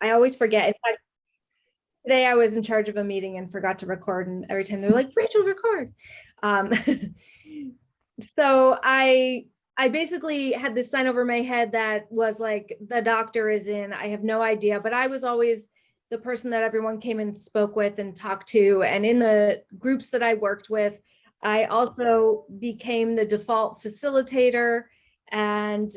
I always forget. In fact, today I was in charge of a meeting and forgot to record, and every time they're like, Rachel, record. Um, so I basically had this sign over my head that was like, the doctor is in. I have no idea, but I was always the person that everyone came and spoke with and talked to. And in the groups that I worked with, I also became the default facilitator. And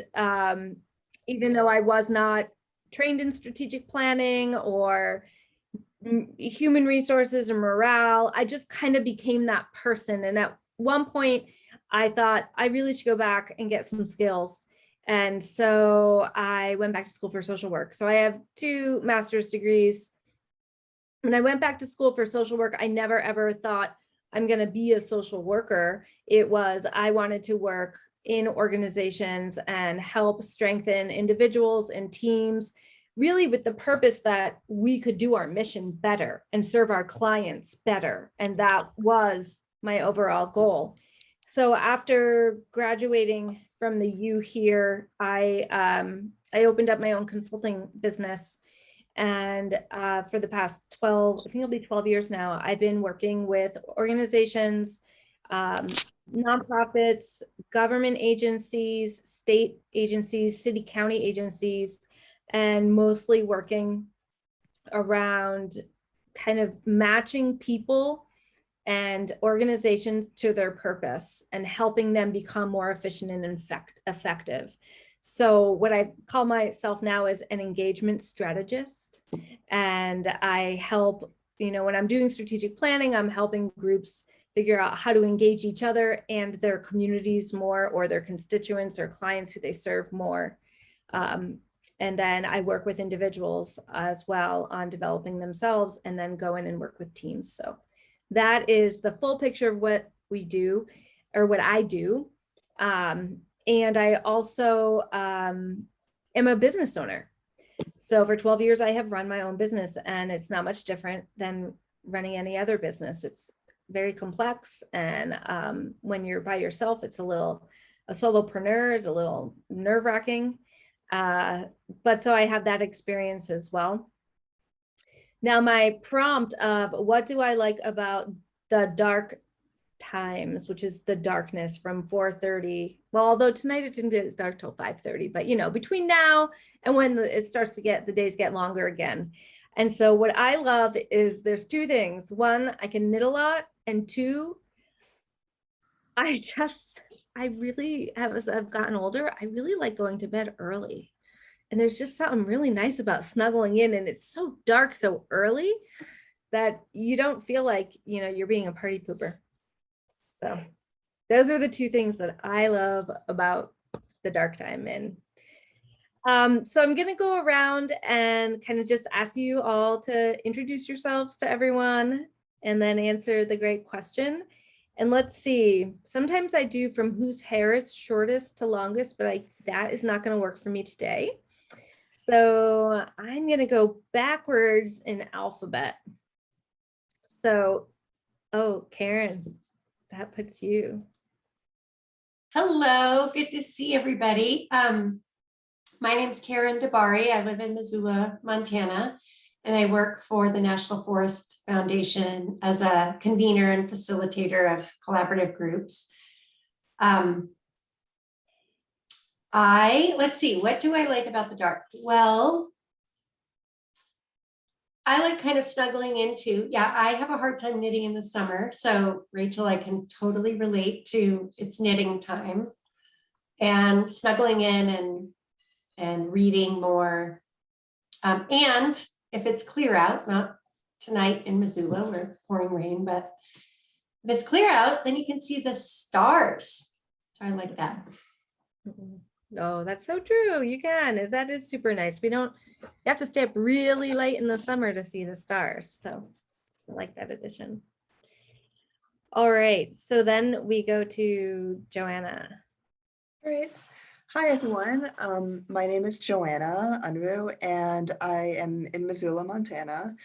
even though I was not trained in strategic planning or human resources or morale, I just kind of became that person. And at one point, I thought I really should go back and get some skills. And so I went back to school for social work. So I have 2 master's degrees. When I went back to school for social work, I never ever thought I'm going to be a social worker. It was, I wanted to work in organizations and help strengthen individuals and teams, really with the purpose that we could do our mission better and serve our clients better. And that was my overall goal. So after graduating from the U here, I opened up my own consulting business. And for the past 12, I think it'll be 12 years now, I've been working with organizations, nonprofits, government agencies, state agencies, city, county agencies, and mostly working around kind of matching people and organizations to their purpose and helping them become more efficient and effective. So what I call myself now is an engagement strategist. And I help, when I'm doing strategic planning, I'm helping groups figure out how to engage each other and their communities more, or their constituents or clients who they serve more. And then I work with individuals as well on developing themselves, and then go in and work with teams. So that is the full picture of what we do, or what I do. And I also am a business owner. So for 12 years, I have run my own business, and it's not much different than running any other business. It's very complex. And when you're by yourself, it's a solopreneur is a little nerve-wracking. But so I have that experience as well. Now, my prompt of what do I like about the dark times, which is the darkness from 4:30. Well, although tonight it didn't get dark till 5:30, but between now and when it starts to the days get longer again. And so what I love is there's 2 things. 1, I can knit a lot, and 2, I really have, as I've gotten older, I really like going to bed early. And there's just something really nice about snuggling in, and it's so dark so early that you don't feel like, you're being a party pooper. So those are the 2 things that I love about the dark time. And so I'm going to go around and kind of just ask you all to introduce yourselves to everyone, and then answer the great question. And let's see, sometimes I do from whose hair is shortest to longest, but that is not going to work for me today. So I'm going to go backwards in alphabet. So, oh, Karen, that puts you. Hello, good to see everybody. My name is Karen DeBari. I live in Missoula, Montana, and I work for the National Forest Foundation as a convener and facilitator of collaborative groups. Let's see, what do I like about the dark? Well, I like kind of snuggling into, I have a hard time knitting in the summer. So Rachel, I can totally relate to it's knitting time, and snuggling in and reading more. And if it's clear out, not tonight in Missoula where it's pouring rain, but if it's clear out, then you can see the stars. So I like that. Oh, that's so true. You can. That is super nice. You have to stay up really late in the summer to see the stars. So I like that addition. All right. So then we go to Joanna. All right. Hi, everyone. My name is Joanna Unruh, and I am in Missoula, Montana.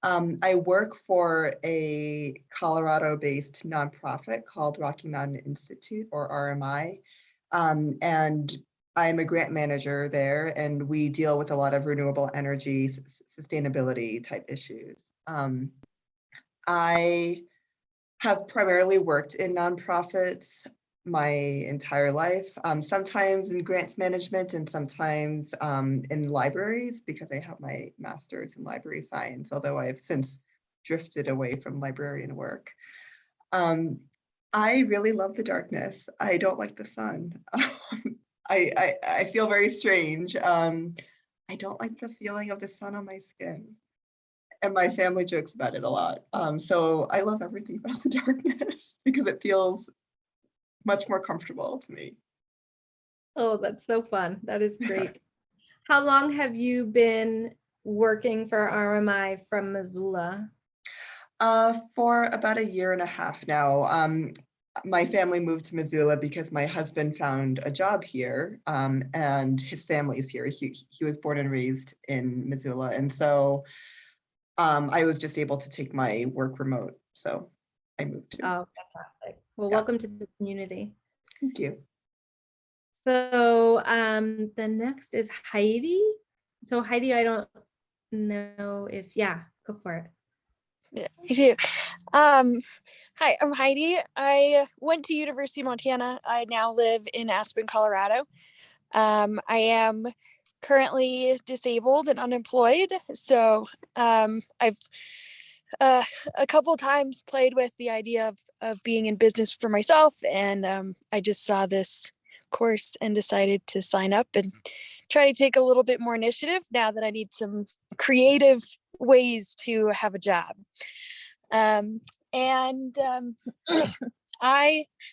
I work for a Colorado-based nonprofit called Rocky Mountain Institute, or RMI. And I'm a grant manager there, and we deal with a lot of renewable energy, sustainability type issues. I have primarily worked in nonprofits my entire life, sometimes in grants management and sometimes in libraries, because I have my master's in library science, although I've since drifted away from librarian work. I really love the darkness. I don't like the sun. I feel very strange. I don't like the feeling of the sun on my skin. And my family jokes about it a lot. So I love everything about the darkness because it feels much more comfortable to me. Oh, that's so fun. That is great. How long have you been working for RMI from Missoula? For about a year and a half now. My family moved to Missoula because my husband found a job here, and his family's here. He was born and raised in Missoula, and so I was just able to take my work remote, so I moved to. Oh, fantastic. Well, Yeah. welcome to the community. Thank you. So the next is Heidi. So Heidi, I don't know if, yeah, go for it. Yeah, me too. Hi, I'm Heidi. I went to University of Montana. I now live in Aspen, Colorado. I am currently disabled and unemployed. So I've a couple times played with the idea of being in business for myself. And I just saw this course and decided to sign up and try to take a little bit more initiative now that I need some creative ways to have a job. I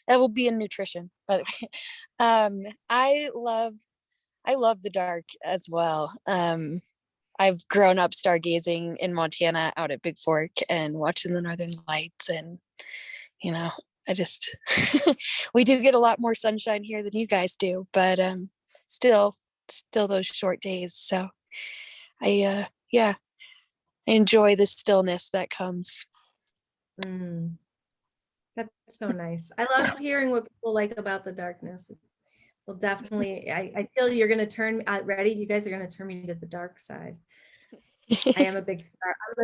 that will be in nutrition, by the way. I love the dark as well. I've grown up stargazing in Montana out at Big Fork and watching the Northern Lights, and I just we do get a lot more sunshine here than you guys do, but still those short days. So I enjoy the stillness that comes. That's so nice. I love hearing what people like about the darkness. Well, definitely, I feel you're going to turn ready. You guys are going to turn me to the dark side. I am a big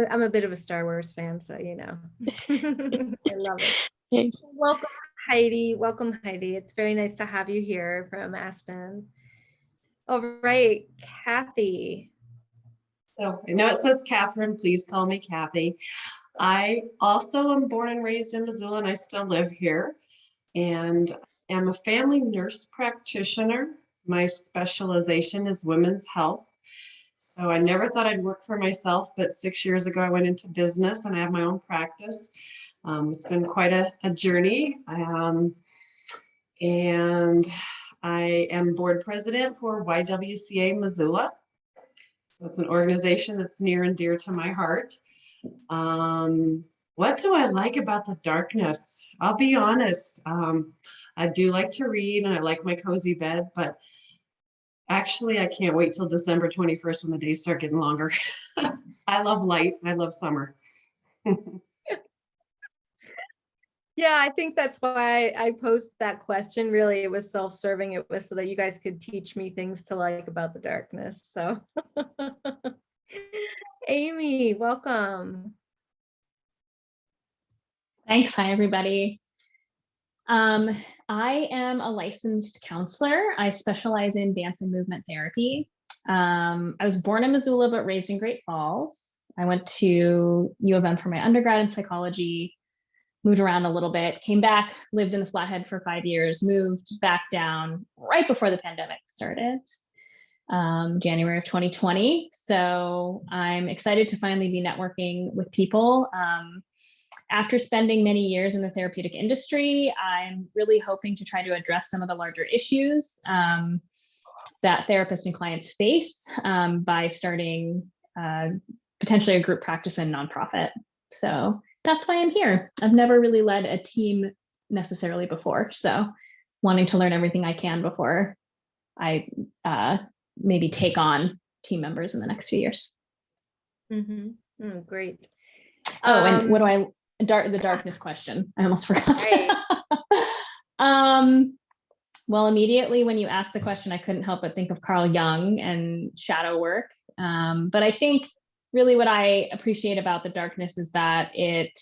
I'm a bit of a Star Wars fan, so I love it. Yes. Welcome, Heidi. Welcome, Heidi. It's very nice to have you here from Aspen. All right, Kathy. So I know it says Catherine, please call me Kathy. I also am born and raised in Missoula, and I still live here, and am a family nurse practitioner. My specialization is women's health. So I never thought I'd work for myself, but 6 years ago I went into business and I have my own practice. It's been quite a journey. And I am board president for YWCA Missoula. So it's an organization that's near and dear to my heart. What do I like about the darkness? I'll be honest. I do like to read and I like my cozy bed, but actually I can't wait till December 21st when the days start getting longer. I love light. I love summer. Yeah, I think that's why I posed that question. Really, it was self-serving. It was so that you guys could teach me things to like about the darkness. So Amy, welcome. Thanks. Hi, everybody. I am a licensed counselor. I specialize in dance and movement therapy. I was born in Missoula, but raised in Great Falls. I went to U of M for my undergrad in psychology, moved around a little bit, came back, lived in the Flathead for 5 years, moved back down right before the pandemic started, January of 2020. So I'm excited to finally be networking with people. After spending many years in the therapeutic industry, I'm really hoping to try to address some of the larger issues that therapists and clients face by starting potentially a group practice and nonprofit. So that's why I'm here. I've never really led a team necessarily before, so wanting to learn everything I can before I maybe take on team members in the next few years. Great. Oh, and what do the darkness question. I almost forgot. Right. Well, immediately when you asked the question, I couldn't help but think of Carl Jung and shadow work. But I think really what I appreciate about the darkness is that it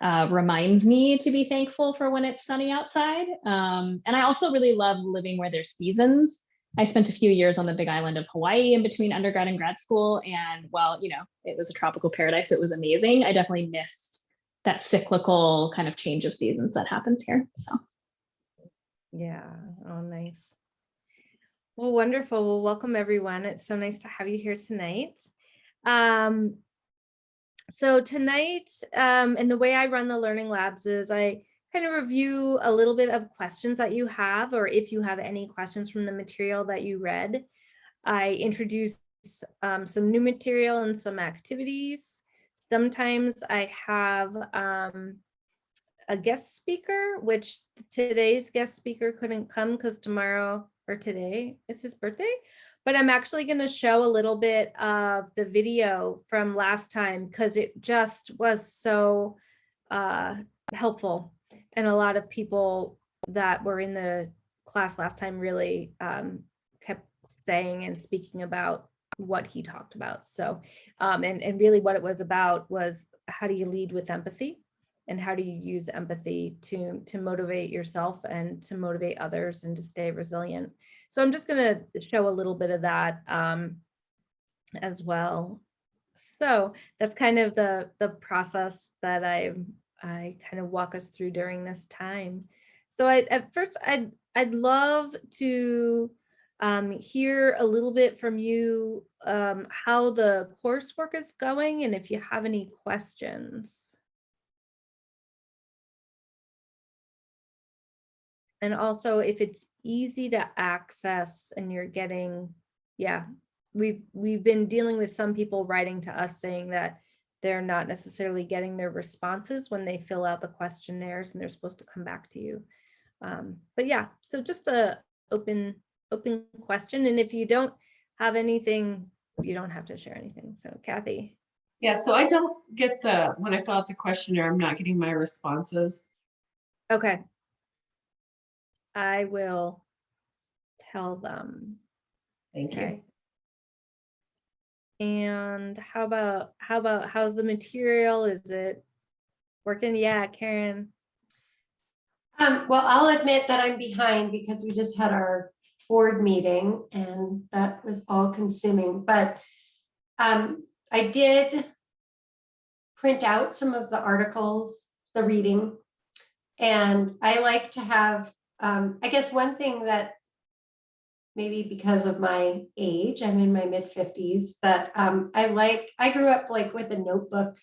reminds me to be thankful for when it's sunny outside. And I also really love living where there's seasons. I spent a few years on the big island of Hawaii in between undergrad and grad school. And while, it was a tropical paradise, it was amazing. I definitely missed that cyclical kind of change of seasons that happens here. So. Yeah. Oh, nice. Well, wonderful. Well, welcome everyone. It's so nice to have you here tonight. So tonight, and the way I run the Learning Labs is I kind of review a little bit of questions that you have, or if you have any questions from the material that you read. I introduce some new material and some activities. Sometimes I have a guest speaker, which today's guest speaker couldn't come because tomorrow or today is his birthday. But I'm actually going to show a little bit of the video from last time because it just was so helpful. And a lot of people that were in the class last time really kept saying and speaking about what he talked about. So, and really what it was about was how do you lead with empathy? And how do you use empathy to motivate yourself and to motivate others and to stay resilient? So I'm just going to show a little bit of that as well. So that's kind of the process that I kind of walk us through during this time. So at first I'd love to hear a little bit from you how the coursework is going and if you have any questions. And also if it's easy to access and you're getting, we've been dealing with some people writing to us saying that they're not necessarily getting their responses when they fill out the questionnaires and they're supposed to come back to you. But yeah, so just a open question. And if you don't have anything, you don't have to share anything. So Kathy. Yeah, so I don't get when I fill out the questionnaire, I'm not getting my responses. Okay. I will tell them. Thank you. And how's the material? Is it working? Yeah, Karen. Well, I'll admit that I'm behind because we just had our board meeting and that was all consuming, but I did print out some of the articles, the reading, and I like to have, I guess one thing that maybe because of my age, I'm in my mid-50s, that I grew up like with a notebook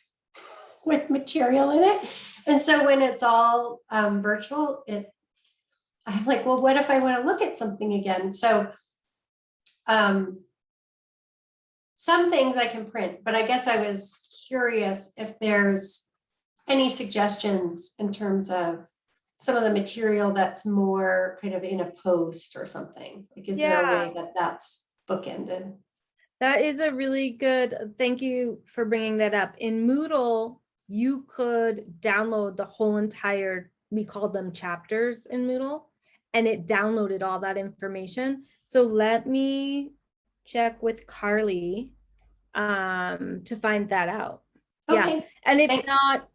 with material in it. And so when it's all virtual, I'm like, well, what if I want to look at something again? So some things I can print, but I guess I was curious if there's any suggestions in terms of some of the material that's more kind of in a post or something. Like, is there a way that that's bookended? That is a really good, thank you for bringing that up. In Moodle, you could download the whole entire, we call them chapters in Moodle, and it downloaded all that information. So let me check with Carly to find that out. Okay. Yeah, and if Thanks. not,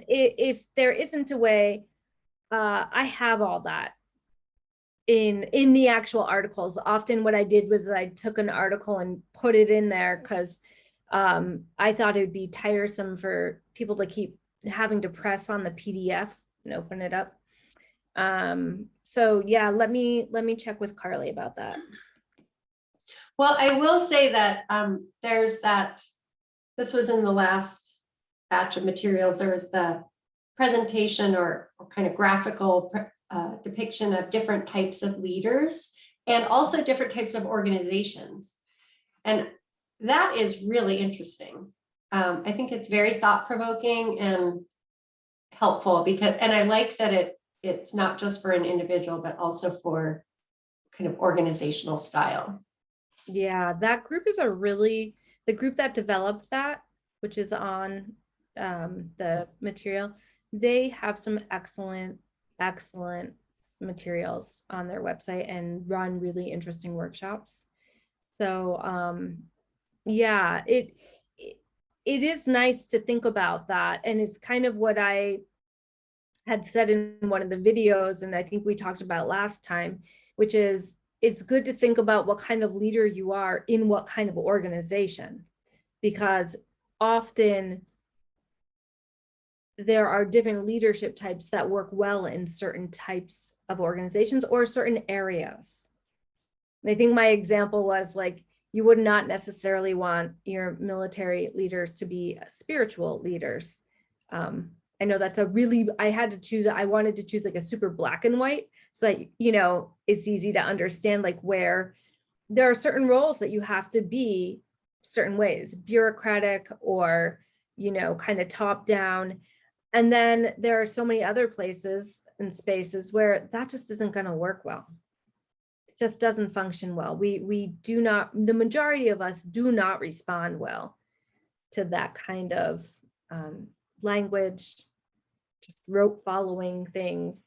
if there isn't a way, I have all that in the actual articles. Often what I did was I took an article and put it in there because I thought it would be tiresome for people to keep having to press on the PDF and open it up. So yeah, let me check with Carly about that. Well, I will say that there's that, this was in the last batch of materials, there was the presentation or kind of graphical depiction of different types of leaders and also different types of organizations. And that is really interesting. I think it's very thought-provoking and helpful because, and I like that it's not just for an individual, but also for kind of organizational style. Yeah, that group is the group that developed that, which is on the material. They have some excellent materials on their website and run really interesting workshops. So yeah, it is nice to think about that. And it's kind of what I had said in one of the videos, and I think we talked about last time, which is it's good to think about what kind of leader you are in what kind of organization, because often there are different leadership types that work well in certain types of organizations or certain areas. And I think my example was like, you would not necessarily want your military leaders to be spiritual leaders. I know that's a really, I wanted to choose like a super black and white so that, you know, it's easy to understand like where there are certain roles that you have to be certain ways, bureaucratic or, you know, kind of top down. And then there are so many other places and spaces where that just isn't going to work well. It just doesn't function well. We do not, the majority of us do not respond well to that kind of language, just rote following things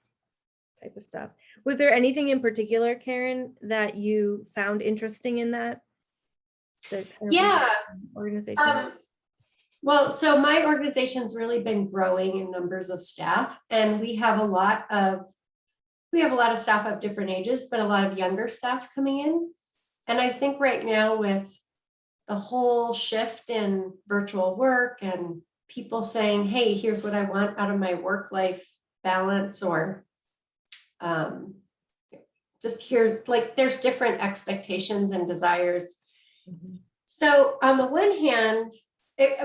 type of stuff. Was there anything in particular, Karen, that you found interesting in that? Yeah. Organizations? Well, so my organization's really been growing in numbers of staff, and we have a lot of staff of different ages, but a lot of younger staff coming in. And I think right now with the whole shift in virtual work and people saying, hey, here's what I want out of my work-life balance, or just here, like there's different expectations and desires. Mm-hmm. So on the one hand,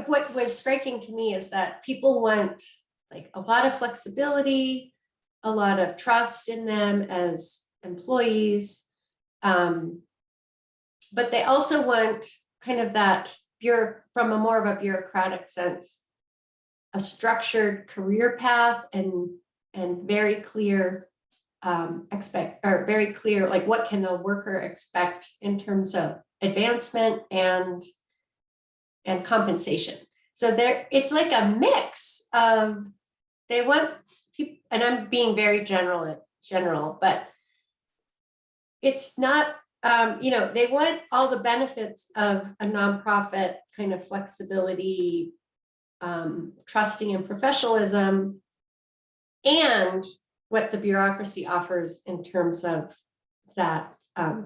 what was striking to me is that people want like a lot of flexibility, a lot of trust in them as employees, but they also want kind of that from a more of a bureaucratic sense, a structured career path and very clear very clear, like what can a worker expect in terms of advancement and compensation. So it's like a mix of, they want people, and I'm being very general, but it's not, you know, they want all the benefits of a nonprofit kind of flexibility, trusting and professionalism, and what the bureaucracy offers in terms of that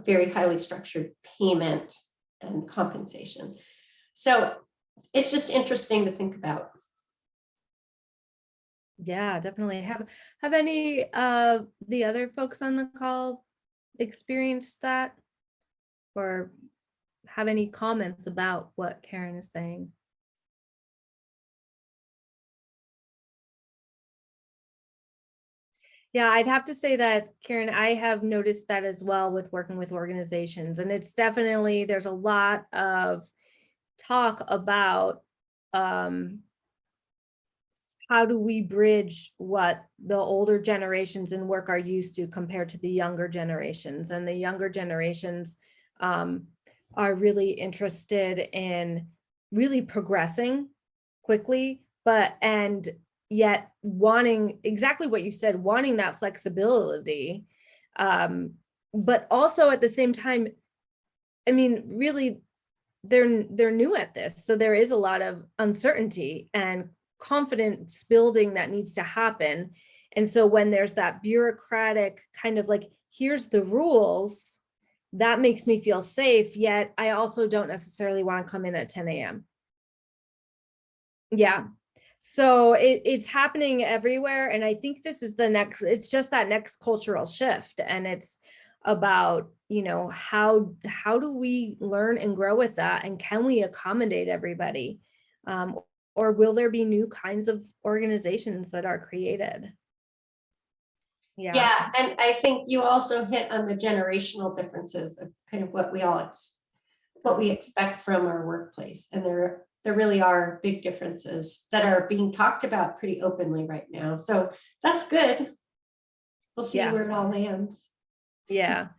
very highly structured payment and compensation. So it's just interesting to think about. Yeah, definitely. Have any of the other folks on the call experienced that, or have any comments about what Karen is saying? Yeah, I'd have to say that, Karen, I have noticed that as well with working with organizations, and it's definitely, there's a lot of talk about how do we bridge what the older generations in work are used to compared to the younger generations, and the younger generations are really interested in really progressing quickly, and yet wanting exactly what you said, wanting that flexibility, but also at the same time, I mean, really, they're new at this, so there is a lot of uncertainty and confidence building that needs to happen. And so when there's that bureaucratic kind of like, here's the rules, that makes me feel safe, yet I also don't necessarily want to come in at 10 a.m. Yeah. So it's happening everywhere. And I think this is it's just that next cultural shift. And it's about, you know, how do we learn and grow with that? And can we accommodate everybody? Or will there be new kinds of organizations that are created? Yeah, and I think you also hit on the generational differences of kind of what we expect from our workplace. And there really are big differences that are being talked about pretty openly right now. So that's good. We'll see where it all lands. Yeah.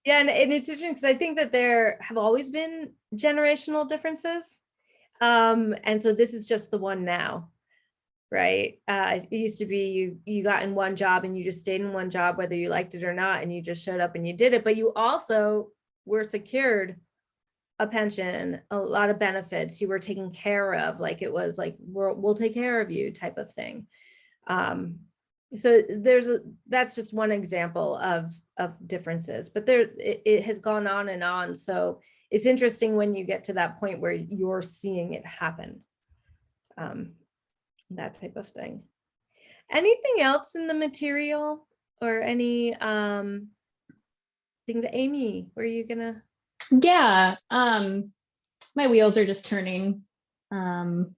Yeah, and it's interesting because I think that there have always been generational differences. And so this is just the one now, right? It used to be you got in one job and you just stayed in one job, whether you liked it or not, and you just showed up and you did it, but you also were secured a pension, a lot of benefits, you were taken care of, like it was like, we'll take care of you type of thing. So that's just one example of differences, but it has gone on and on. So it's interesting when you get to that point where you're seeing it happen. That type of thing. Anything else in the material or any things? Amy, were you gonna? Yeah, my wheels are just turning. And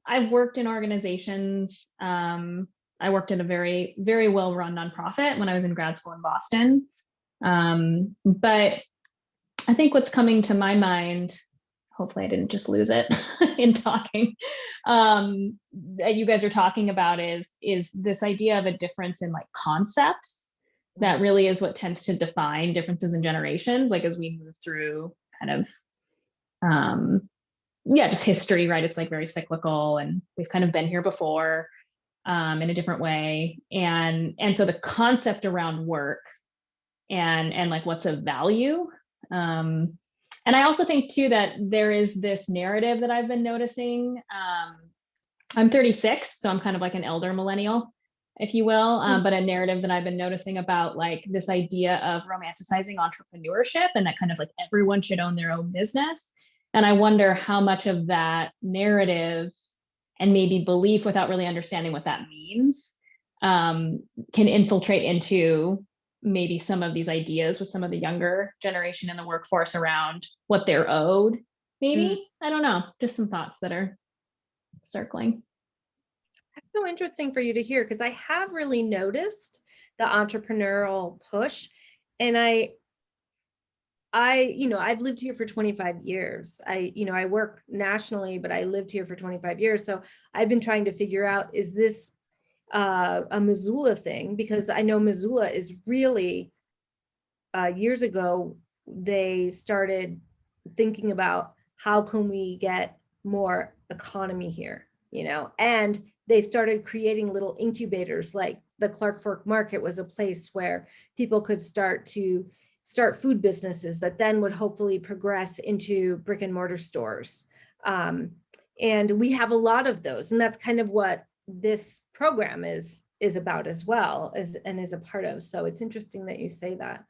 I've worked in organizations. I worked at a very, very well-run nonprofit when I was in grad school in Boston. But I think what's coming to my mind, hopefully I didn't just lose it in talking, that you guys are talking about is this idea of a difference in like concepts. That really is what tends to define differences in generations, like as we move through kind of, just history, right? It's like very cyclical and we've kind of been here before in a different way. And so the concept around work and like what's of value. And I also think too, that there is this narrative that I've been noticing. I'm 36, so I'm kind of like an elder millennial, if you will, but a narrative that I've been noticing about like this idea of romanticizing entrepreneurship and that kind of like everyone should own their own business. And I wonder how much of that narrative and maybe belief without really understanding what that means can infiltrate into maybe some of these ideas with some of the younger generation in the workforce around what they're owed. Maybe, I don't know, just some thoughts that are circling. So interesting for you to hear, because I have really noticed the entrepreneurial push, and I've lived here for 25 years. I work nationally, but I lived here for 25 years. So I've been trying to figure out, is this a Missoula thing? Because I know Missoula is really, years ago, they started thinking about how can we get more economy here, and they started creating little incubators, like the Clark Fork Market was a place where people could start food businesses that then would hopefully progress into brick and mortar stores. And we have a lot of those, and that's kind of what this program is about as well, and is a part of. So it's interesting that you say that.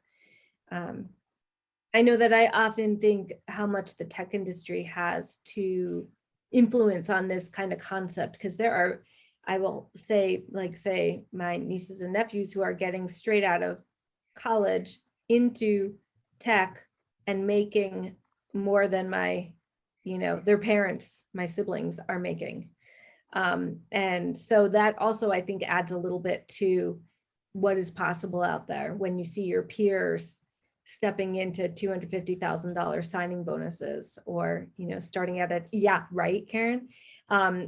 I know that I often think how much the tech industry has to influence on this kind of concept, because there are, I will say, say my nieces and nephews who are getting straight out of college into tech and making more than their parents, my siblings, are making. And so that also, I think, adds a little bit to what is possible out there when you see your peers stepping into $250,000 signing bonuses, or, starting at right, Karen,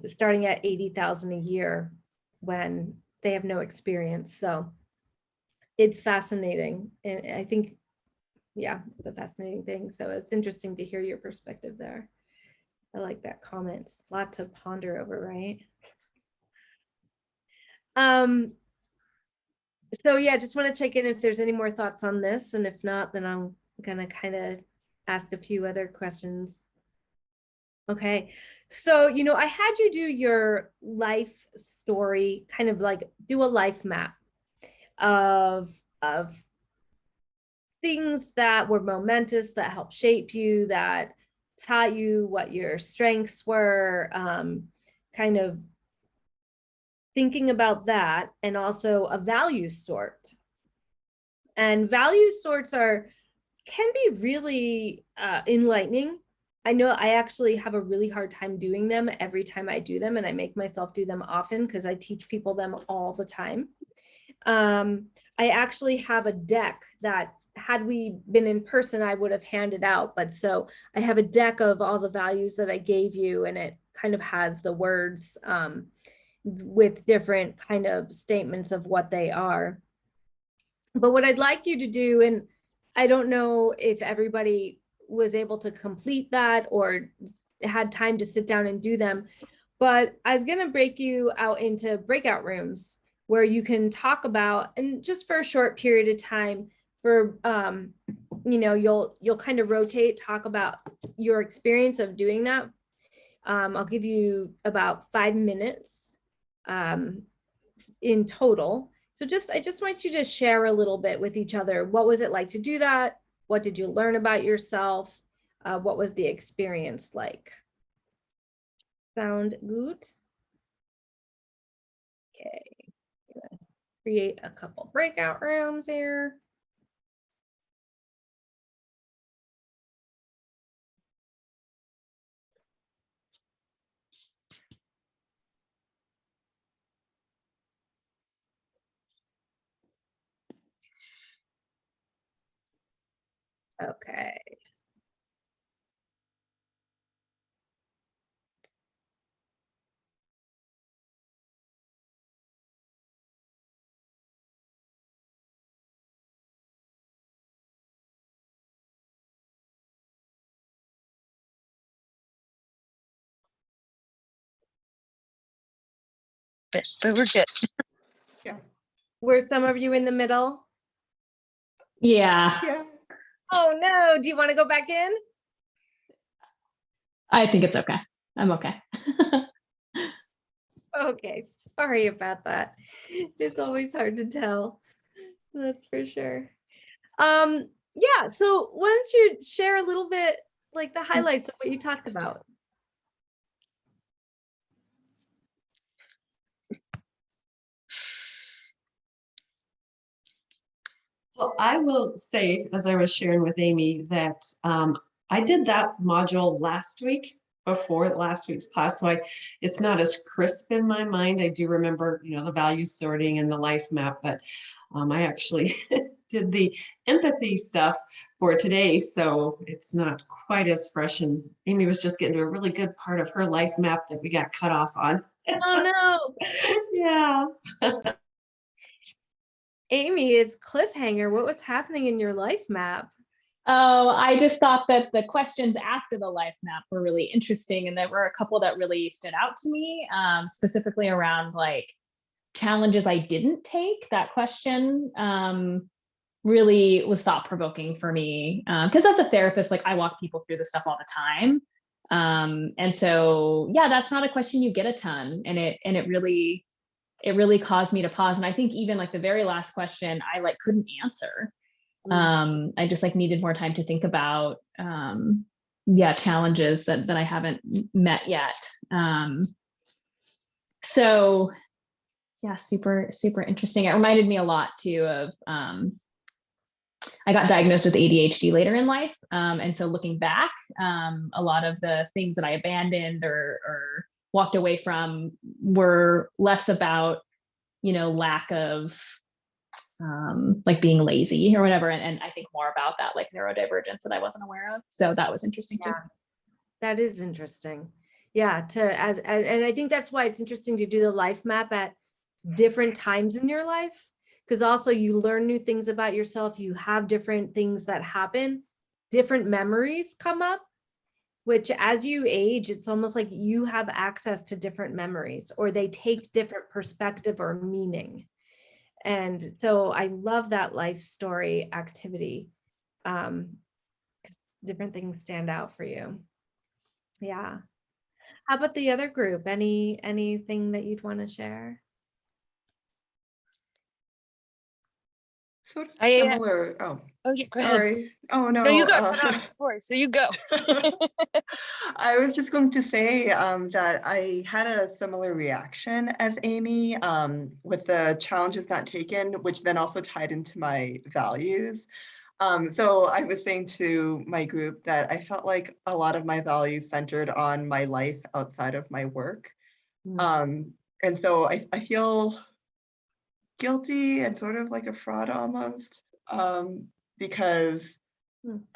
starting at $80,000 a year when they have no experience. So it's fascinating. And I think, it's a fascinating thing. So it's interesting to hear your perspective there. I like that comment. It's a lot to ponder over, right? So just want to check in if there's any more thoughts on this, and if not, then I'm gonna kind of ask a few other questions. Okay, so I had you do your life story, kind of like do a life map of things that were momentous, that helped shape you, that taught you what your strengths were, kind of thinking about that, and also a value sort. And value sorts can be really enlightening. I know I actually have a really hard time doing them every time I do them, and I make myself do them often because I teach people them all the time. I actually have a deck that, had we been in person, I would have handed out, but so I have a deck of all the values that I gave you, and it kind of has the words with different kind of statements of what they are. But what I'd like you to do, and I don't know if everybody was able to complete that or had time to sit down and do them, But I was gonna break you out into breakout rooms where you can talk about, and just for a short period of time, for you'll kind of rotate, talk about your experience of doing that. I'll give you about 5 minutes in total. So I just want you to share a little bit with each other. What was it like to do that? What did you learn about yourself? What was the experience like? Sound good? Okay, create a couple breakout rooms here. Okay. But we're good. Were some of you in the middle? Yeah, Yeah. Oh no, do you want to go back in? I think it's okay. I'm okay. Okay, sorry about that. It's always hard to tell. That's for sure. Yeah, so why don't you share a little bit, like the highlights of what you talked about? Well, I will say, as I was sharing with Amy, that I did that module last week before last week's class, so it's not as crisp in my mind. I do remember, the value sorting and the life map, but I actually did the empathy stuff for today, so it's not quite as fresh. And Amy was just getting to a really good part of her life map that we got cut off on. Oh no, Yeah. Amy, it's cliffhanger. What was happening in your life map? Oh, I just thought that the questions after the life map were really interesting, and there were a couple that really stood out to me, specifically around like challenges I didn't take. That question really was thought provoking for me, because as a therapist, like I walk people through this stuff all the time, and so yeah, that's not a question you get a ton, and it really caused me to pause. And I think even like the very last question, I like couldn't answer. I just like needed more time to think about challenges that I haven't met yet. So yeah, super interesting. It reminded me a lot too of I got diagnosed with ADHD later in life, and so looking back, a lot of the things that I abandoned or walked away from were less about lack of like being lazy or whatever, and I think more about that like neurodivergence that I wasn't aware of. So that was interesting too. Yeah, that is interesting. Yeah, and I think that's why it's interesting to do the life map at different times in your life, because also you learn new things about yourself. You have different things that happen, different memories come up, which as you age, it's almost like you have access to different memories, or they take different perspective or meaning. And so I love that life story activity, because different things stand out for you. Yeah. How about the other group? Anything that you'd want to share? Sort of I, similar. Oh, Oh yeah, go ahead. sorry. Oh no. No, you got cut off before, so you go. I was just going to say that I had a similar reaction as Amy with the challenges not taken, which then also tied into my values. So I was saying to my group that I felt like a lot of my values centered on my life outside of my work. And so I feel guilty and sort of like a fraud almost, because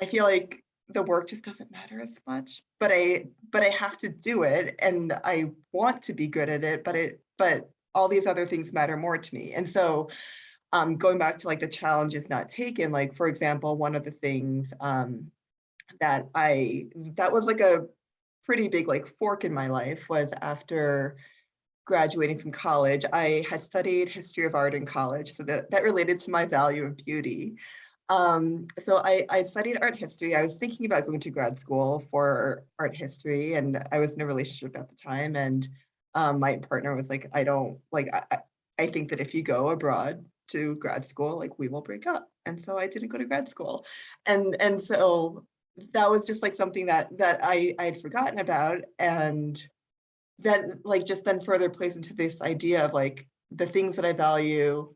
I feel like the work just doesn't matter as much, but I have to do it and I want to be good at it, but all these other things matter more to me. And so going back to like the challenges not taken, like for example, one of the things that was like a pretty big like fork in my life was after graduating from college. I had studied history of art in college, so that related to my value of beauty. So I studied art history. I was thinking about going to grad school for art history, and I was in a relationship at the time. And my partner was like, I don't like, I think that if you go abroad to grad school, like we will break up. And so I didn't go to grad school. And so that was just like something that I'd forgotten about. And that like just then further plays into this idea of like the things that I value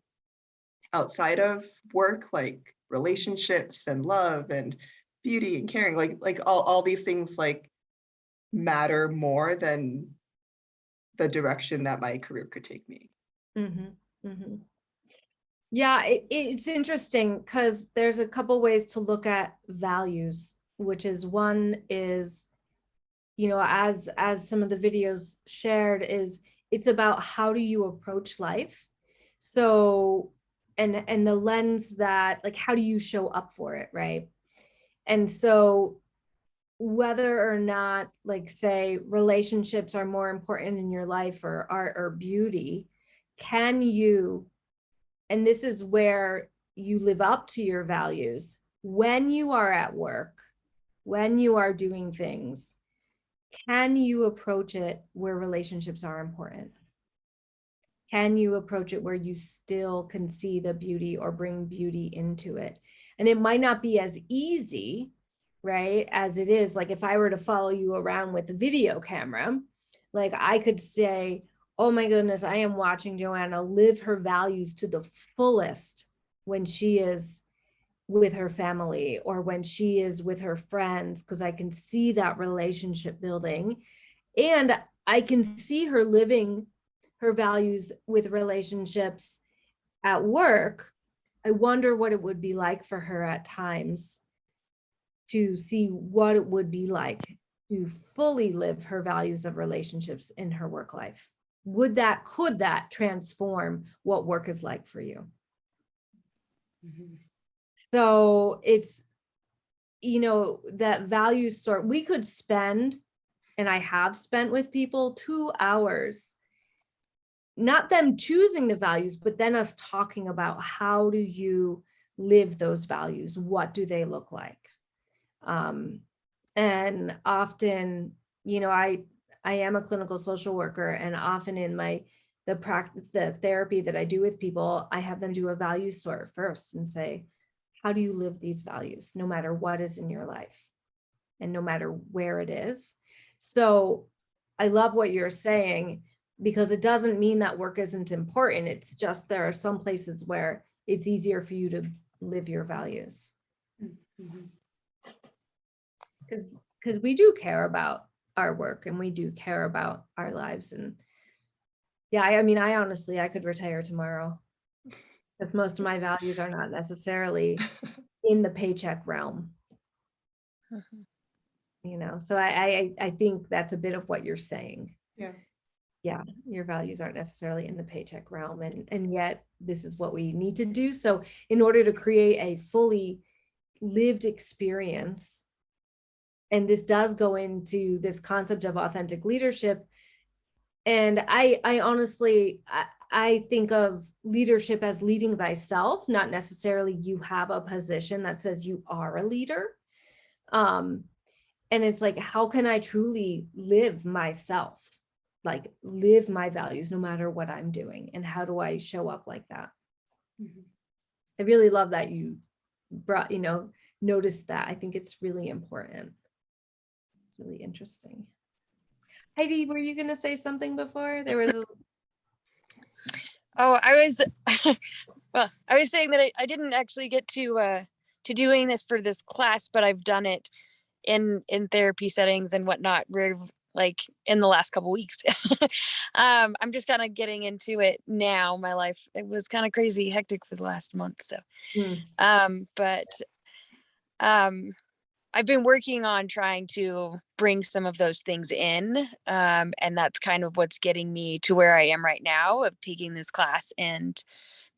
outside of work, like relationships and love and beauty and caring, like all these things like matter more than the direction that my career could take me. Yeah, it's interesting because there's a couple ways to look at values, which is one is, you know, as some of the videos shared, is it's about how do you approach life. So, and the lens that, like, how do you show up for it, right? And so whether or not, like, say relationships are more important in your life or art or beauty, can you, and this is where you live up to your values when you are at work, when you are doing things, can you approach it where relationships are important? Can you approach it where you still can see the beauty or bring beauty into it? And it might not be as easy, right, as it is. Like if I were to follow you around with a video camera, like I could say, oh my goodness, I am watching Joanna live her values to the fullest when she is with her family or when she is with her friends, because I can see that relationship building. And I can see her living her values with relationships at work. I wonder what it would be like for her at times to see what it would be like to fully live her values of relationships in her work life. Could that transform what work is like for you? So it's, you know, that value sort, we could spend, and I have spent with people 2 hours, not them choosing the values, but then us talking about how do you live those values? What do they look like? And often, you know, I am a clinical social worker, and often in the therapy that I do with people, I have them do a value sort first and say, how do you live these values, no matter what is in your life and no matter where it is? So I love what you're saying, because it doesn't mean that work isn't important. It's just there are some places where it's easier for you to live your values. Because we do care about our work and we do care about our lives. And yeah, I mean, I honestly, I could retire tomorrow because most of my values are not necessarily in the paycheck realm. You know, so I think that's a bit of what you're saying. Yeah, your values aren't necessarily in the paycheck realm, and yet this is what we need to do. So in order to create a fully lived experience, and this does go into this concept of authentic leadership, and I honestly, I think of leadership as leading thyself, not necessarily you have a position that says you are a leader. And it's like, how can I truly live myself? Like live my values no matter what I'm doing, and how do I show up like that? I really love that you brought, you know, noticed that. I think it's really important. It's really interesting. Heidi, were you going to say something before? There was a Oh, I was well, I was saying that I didn't actually get to doing this for this class, but I've done it in therapy settings and whatnot, like in the last couple weeks. I'm just kind of getting into it now. My life, it was kind of crazy hectic for the last month. So but I've been working on trying to bring some of those things in, and that's kind of what's getting me to where I am right now, of taking this class and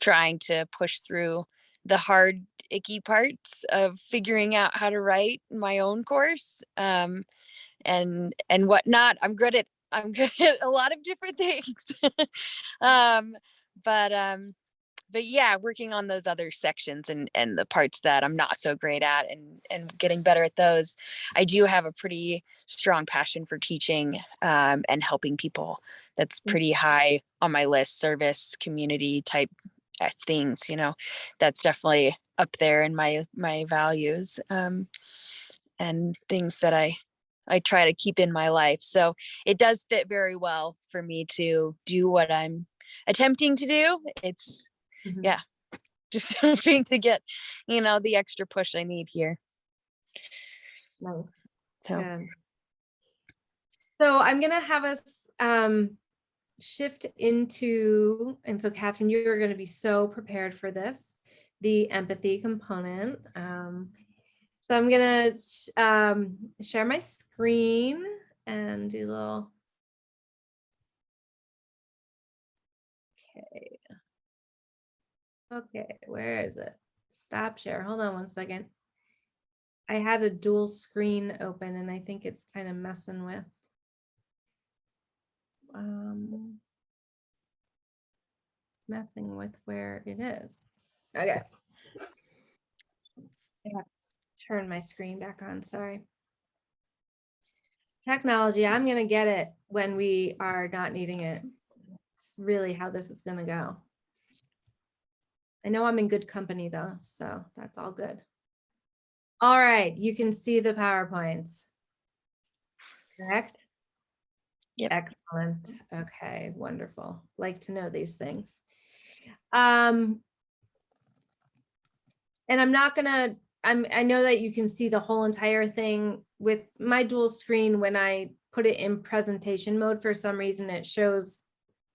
trying to push through the hard, icky parts of figuring out how to write my own course. and whatnot. I'm good at a lot of different things. um, but yeah, working on those other sections and the parts that I'm not so great at and getting better at those. I do have a pretty strong passion for teaching and helping people. That's pretty high on my list. Service, community type things, that's definitely up there in my values and things that I try to keep in my life. So it does fit very well for me to do what I'm attempting to do. It's Mhm. just hoping to get, the extra push I need here. Nice. So Good. So I'm gonna have us shift into, and so Catherine, you're gonna be so prepared for this, the empathy component. So I'm gonna share my screen and do a little. Okay. Okay, where is it? Stop share. Hold on one second. I had a dual screen open and I think it's kind of messing with. Messing with where it is. Okay. I got to turn my screen back on, sorry. Technology, I'm gonna get it when we are not needing it. It's really how this is gonna go. I know I'm in good company though, so that's all good. All right, you can see the PowerPoints. Correct? Yep. Excellent. Okay, wonderful. Like to know these things. And I'm not gonna, I know that you can see the whole entire thing with my dual screen. When I put it in presentation mode, for some reason, it shows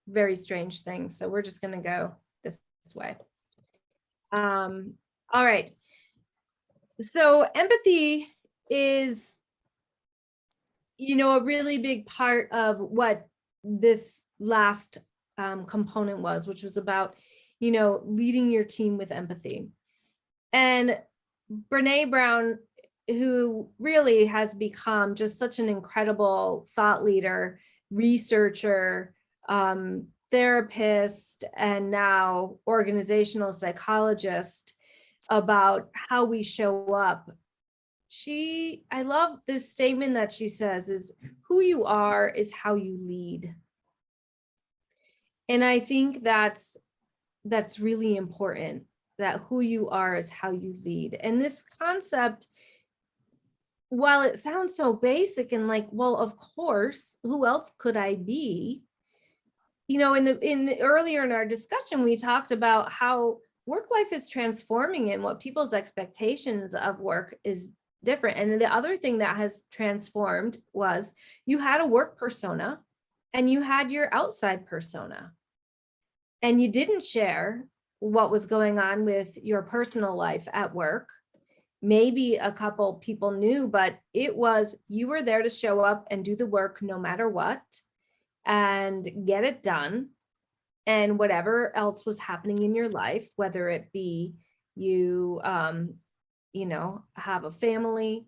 very strange things. So we're just gonna go this way. All right. So empathy is, a really big part of what this last component was, which was about, leading your team with empathy. And Brene Brown, who really has become just such an incredible thought leader, researcher, therapist, and now organizational psychologist, about how we show up. I love this statement that she says is, who you are is how you lead. And I think that's really important, that who you are is how you lead. And this concept, while it sounds so basic and like, well, of course, who else could I be? In the earlier in our discussion, we talked about how work life is transforming and what people's expectations of work is different. And the other thing that has transformed was you had a work persona and you had your outside persona. And you didn't share what was going on with your personal life at work. Maybe a couple people knew, but it was, you were there to show up and do the work no matter what and get it done. And whatever else was happening in your life, whether it be you, have a family,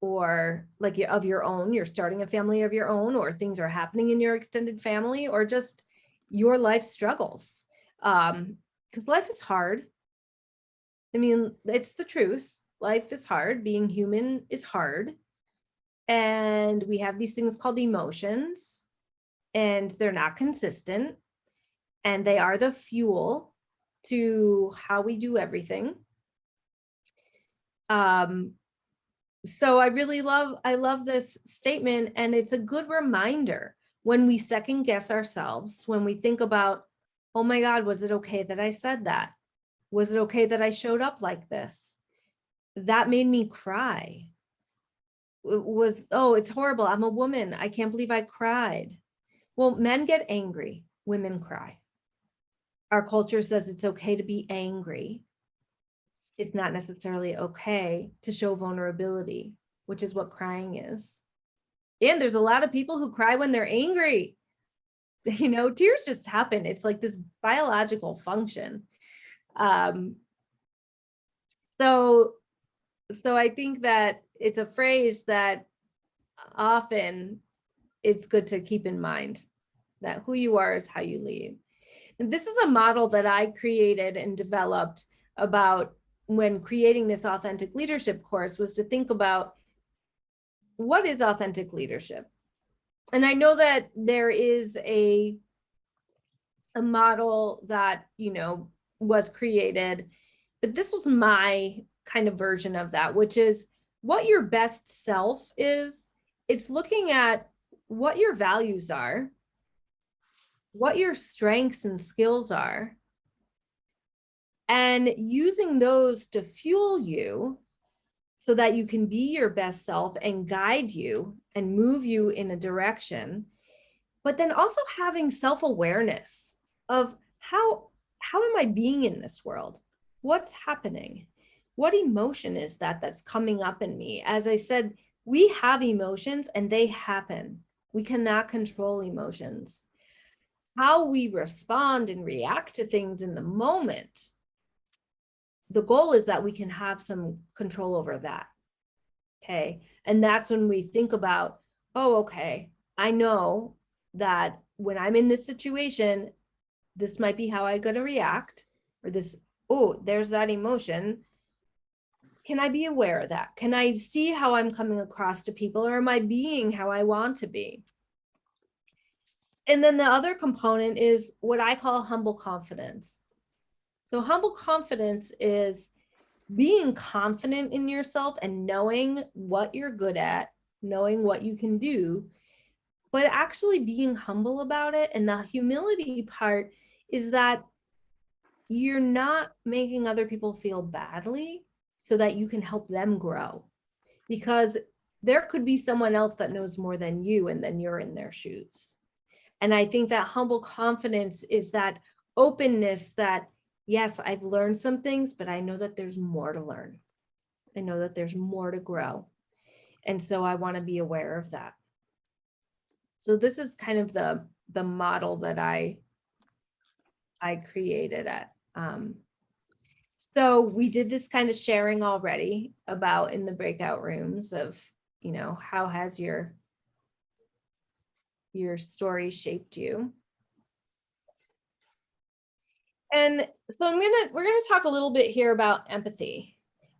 or like of your own, you're starting a family of your own, or things are happening in your extended family, or just your life struggles. Because life is hard. I mean, it's the truth. Life is hard. Being human is hard. And we have these things called emotions, and they're not consistent. And they are the fuel to how we do everything. So I love this statement, and it's a good reminder when we second guess ourselves, when we think about, oh my God, was it okay that I said that? Was it okay that I showed up like this? That made me cry. Oh, it's horrible. I'm a woman. I can't believe I cried. Well, men get angry, women cry. Our culture says it's okay to be angry. It's not necessarily okay to show vulnerability, which is what crying is. And there's a lot of people who cry when they're angry. Tears just happen. It's like this biological function. So I think that it's a phrase that often it's good to keep in mind that who you are is how you lead. And this is a model that I created and developed about when creating this authentic leadership course, was to think about what is authentic leadership. And I know that there is a model that, you know, was created, but this was my kind of version of that, which is what your best self is. It's looking at what your values are, what your strengths and skills are, and using those to fuel you so that you can be your best self and guide you and move you in a direction, but then also having self-awareness of how am I being in this world? What's happening? What emotion is that that's coming up in me? As I said, we have emotions and they happen. We cannot control emotions. How we respond and react to things in the moment, the goal is that we can have some control over that. Okay. And that's when we think about, oh, okay, I know that when I'm in this situation, this might be how I'm going to react, or this, oh, there's that emotion. Can I be aware of that? Can I see how I'm coming across to people, or am I being how I want to be? And then the other component is what I call humble confidence. So humble confidence is being confident in yourself and knowing what you're good at, knowing what you can do, but actually being humble about it. And the humility part is that you're not making other people feel badly so that you can help them grow, because there could be someone else that knows more than you, and then you're in their shoes. And I think that humble confidence is that openness that, yes, I've learned some things, but I know that there's more to learn. I know that there's more to grow. And so I want to be aware of that. So this is kind of the model that I created at. So we did this kind of sharing already about in the breakout rooms of, you know, how has your story shaped you? And so we're gonna talk a little bit here about empathy.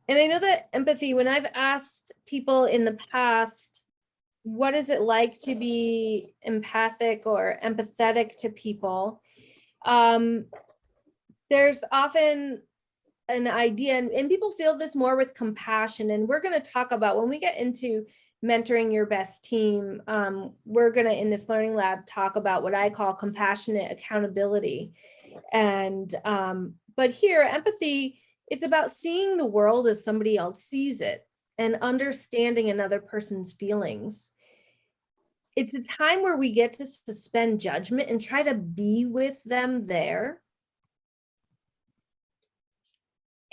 And I know that empathy, when I've asked people in the past, what is it like to be empathic or empathetic to people? There's often an idea, and people feel this more with compassion. And we're going to talk about, when we get into mentoring your best team, we're going to, in this learning lab, talk about what I call compassionate accountability. And but here, empathy, it's about seeing the world as somebody else sees it and understanding another person's feelings. It's a time where we get to suspend judgment and try to be with them there.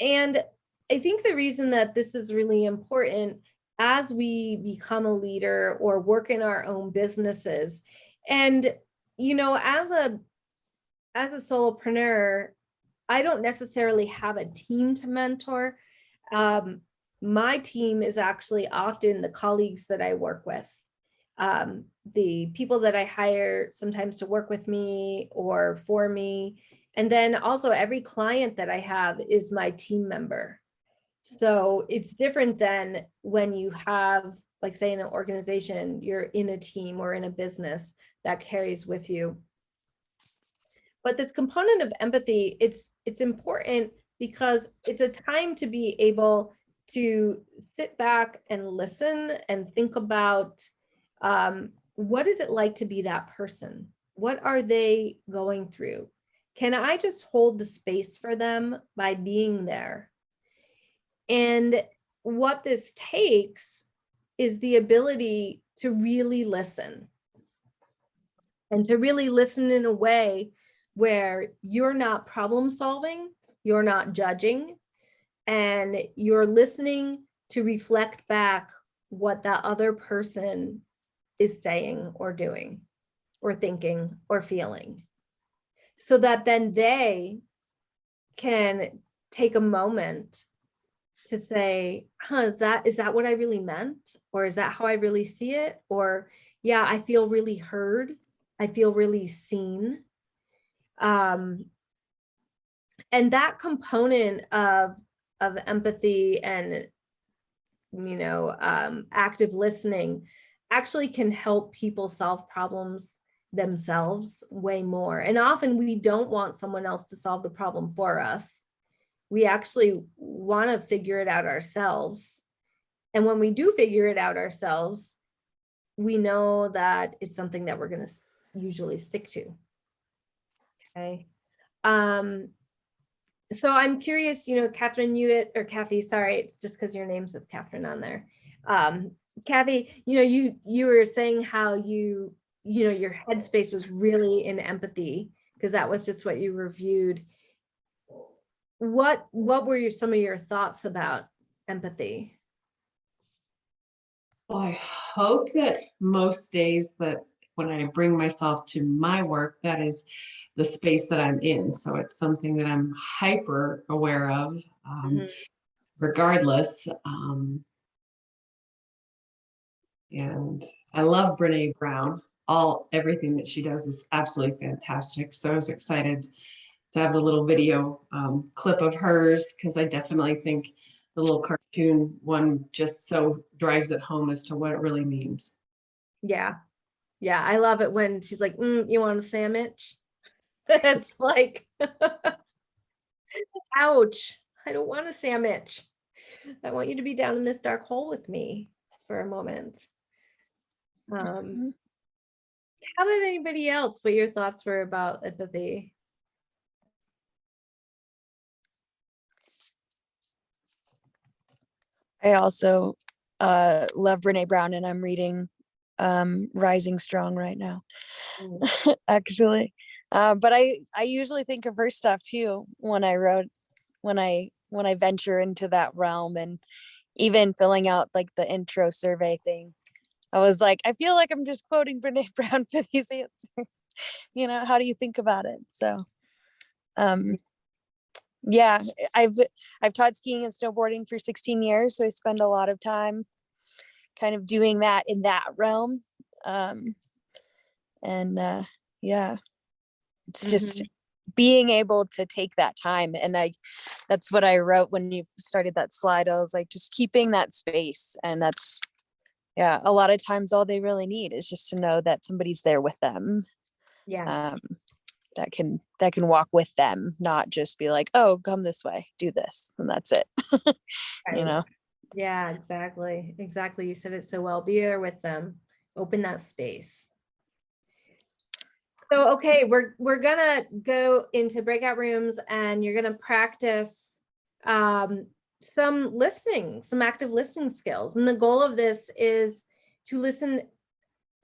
And I think the reason that this is really important as we become a leader or work in our own businesses, and, you know, as a solopreneur, I don't necessarily have a team to mentor. My team is actually often the colleagues that I work with, the people that I hire sometimes to work with me or for me. And then also every client that I have is my team member. So it's different than when you have, like, say, in an organization, you're in a team or in a business that carries with you. But this component of empathy, it's important because it's a time to be able to sit back and listen and think about, what is it like to be that person? What are they going through? Can I just hold the space for them by being there? And what this takes is the ability to really listen, and to really listen in a way where you're not problem solving, you're not judging, and you're listening to reflect back what that other person is saying or doing or thinking or feeling, so that then they can take a moment to say, is that what I really meant? Or is that how I really see it? Or, yeah, I feel really heard. I feel really seen. And that component of empathy and, active listening actually can help people solve problems themselves way more. And often we don't want someone else to solve the problem for us. We actually want to figure it out ourselves. And when we do figure it out ourselves, we know that it's something that we're going to usually stick to. Okay. So I'm curious, Catherine, Kathy, sorry, it's just because your name's with Catherine on there. Kathy, you were saying how your headspace was really in empathy, because that was just what you reviewed. What were some of your thoughts about empathy? Well, I hope that most days that when I bring myself to my work, that is the space that I'm in. So it's something that I'm hyper aware of, regardless. And I love Brene Brown. Everything that she does is absolutely fantastic. So I was excited to have the little video clip of hers, because I definitely think the little cartoon one just so drives it home as to what it really means. Yeah. I love it when she's like, you want a sandwich? It's like, ouch, I don't want a sandwich. I want you to be down in this dark hole with me for a moment. How about anybody else? What your thoughts were about empathy? I also love Brene Brown, and I'm reading Rising Strong right now, actually. But I usually think of her stuff too when I venture into that realm, and even filling out like the intro survey thing. I was like, I feel like I'm just quoting Brene Brown for these answers. How do you think about it? So yeah, I've taught skiing and snowboarding for 16 years, so I spend a lot of time kind of doing that in that realm. Yeah, it's just being able to take that time. And that's what I wrote when you started that slide. I was like, just keeping that space. And that's, yeah, a lot of times all they really need is just to know that somebody's there with them. Yeah. That can walk with them, not just be like, oh, come this way, do this, and that's it. Right. Yeah, exactly. You said it so well. Be there with them, open that space. So, okay, we're gonna go into breakout rooms, and you're gonna practice some active listening skills. And the goal of this is to listen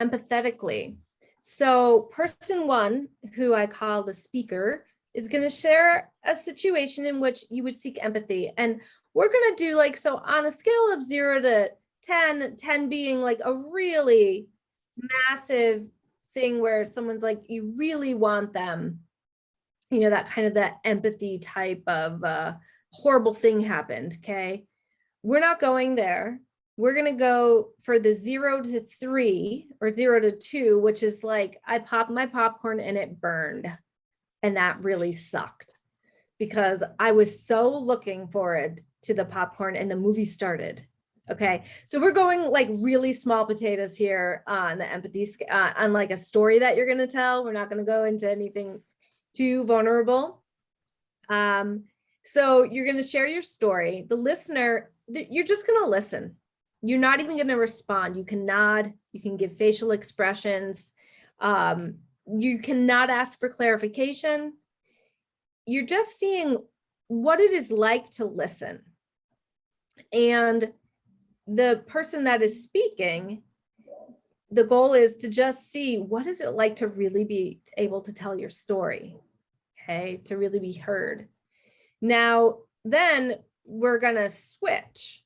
empathetically. So person one, who I call the speaker, is going to share a situation in which you would seek empathy. And we're going to do so on a scale of 0 to 10, 10 being like a really massive thing where someone's like, you really want them, that kind of that empathy type of horrible thing happened. Okay. We're not going there. We're going to go for the 0 to 3 or 0 to 2, which is like, I popped my popcorn and it burned. And that really sucked because I was so looking forward to the popcorn and the movie started. Okay. So we're going like really small potatoes here on the empathy, on like a story that you're going to tell. We're not going to go into anything too vulnerable. So you're going to share your story. The listener, you're just going to listen. You're not even going to respond. You can nod, you can give facial expressions. You cannot ask for clarification. You're just seeing what it is like to listen. And the person that is speaking, the goal is to just see what is it like to really be able to tell your story, okay, to really be heard. Now, then we're going to switch.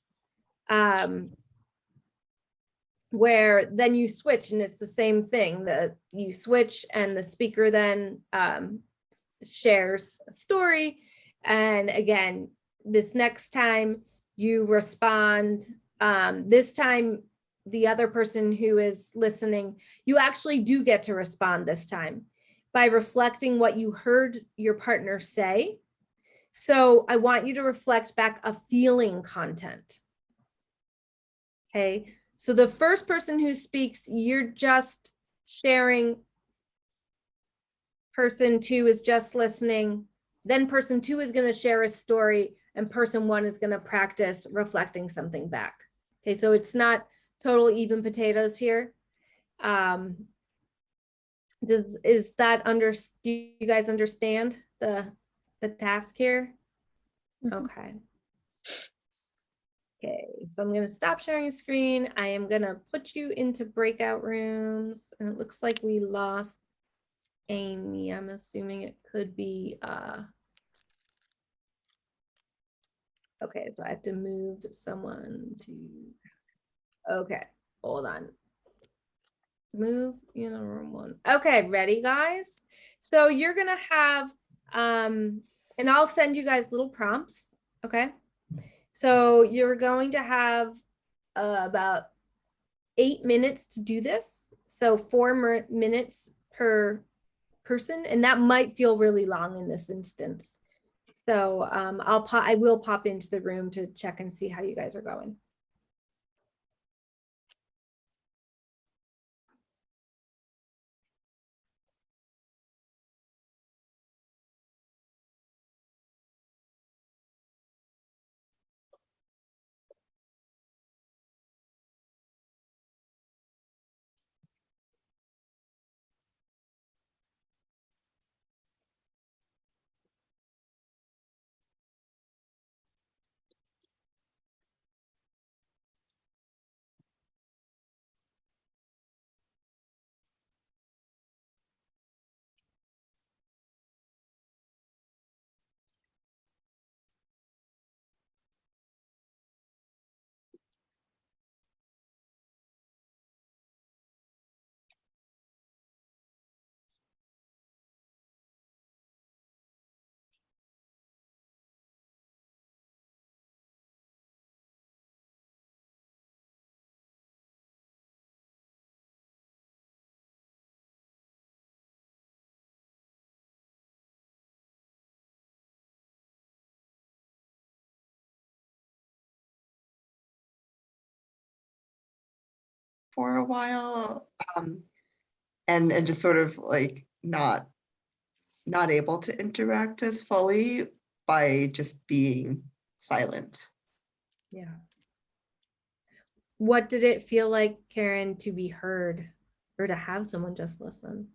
Where then you switch and it's the same thing that you switch and the speaker then shares a story. And again, this next time you respond. This time, the other person who is listening, you actually do get to respond this time by reflecting what you heard your partner say. So I want you to reflect back a feeling content. Okay, so the first person who speaks, you're just sharing. Person two is just listening. Then person two is going to share a story, and person one is going to practice reflecting something back. Okay, so it's not total even potatoes here. Do you guys understand the task here? Okay. Okay, so I'm going to stop sharing screen. I am going to put you into breakout rooms, and it looks like we lost Amy. I'm assuming it could be okay, so I have to move someone to, okay, hold on. Move room one. Okay, ready, guys? So you're gonna have, and I'll send you guys little prompts, okay? So you're going to have about 8 minutes to do this. So 4 minutes per person, and that might feel really long in this instance. So I will pop into the room to check and see how you guys are going. For a while, and just sort of like not able to interact as fully by just being silent. Yeah. What did it feel like, Karen, to be heard or to have someone just listen?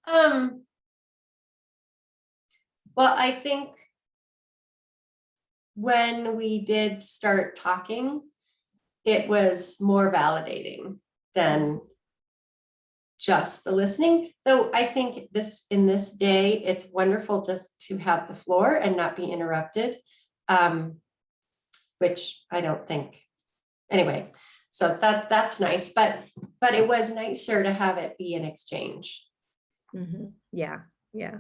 Well, I think when we did start talking, it was more validating than just the listening. Though I think in this day, it's wonderful just to have the floor and not be interrupted, which I don't think. Anyway, so that's nice, but it was nicer to have it be an exchange. Yeah, yeah.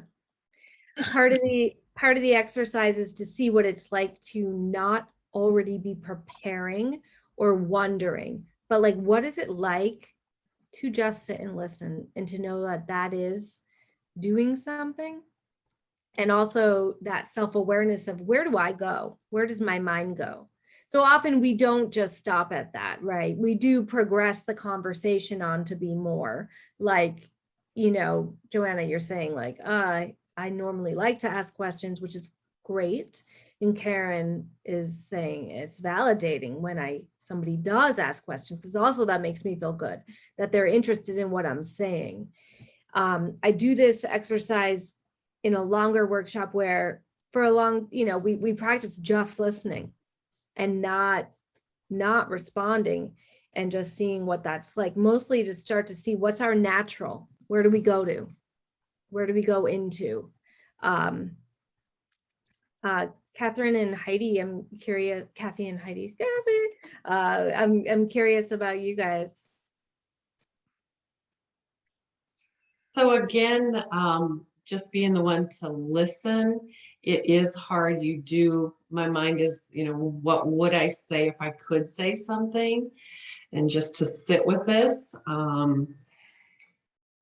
Part of the exercise is to see what it's like to not already be preparing or wondering, but like, what is it like to just sit and listen and to know that that is doing something? And also that self-awareness of, where do I go? Where does my mind go? So often we don't just stop at that, right? We do progress the conversation on to be more like, Joanna, you're saying like, I normally like to ask questions, which is great. And Karen is saying it's validating when somebody does ask questions, because also that makes me feel good that they're interested in what I'm saying. I do this exercise in a longer workshop where for a long, we practice just listening and not responding, and just seeing what that's like, mostly to start to see what's our natural, where do we go to, where do we go into. Catherine and Heidi, I'm curious, Kathy and Heidi, I'm curious about you guys. So again, just being the one to listen, it is hard. My mind is, what would I say if I could say something? And just to sit with this,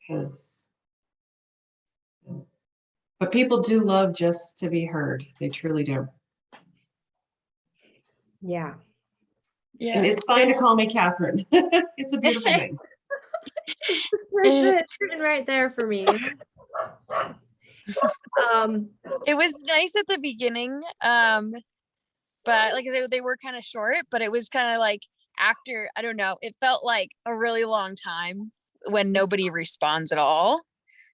because, but people do love just to be heard. They truly do. Yeah. And it's fine to call me Catherine. It's a beautiful name. That's written right there for me. It was nice at the beginning, but like they were kind of short, but it was kind of like after, I don't know, it felt like a really long time when nobody responds at all,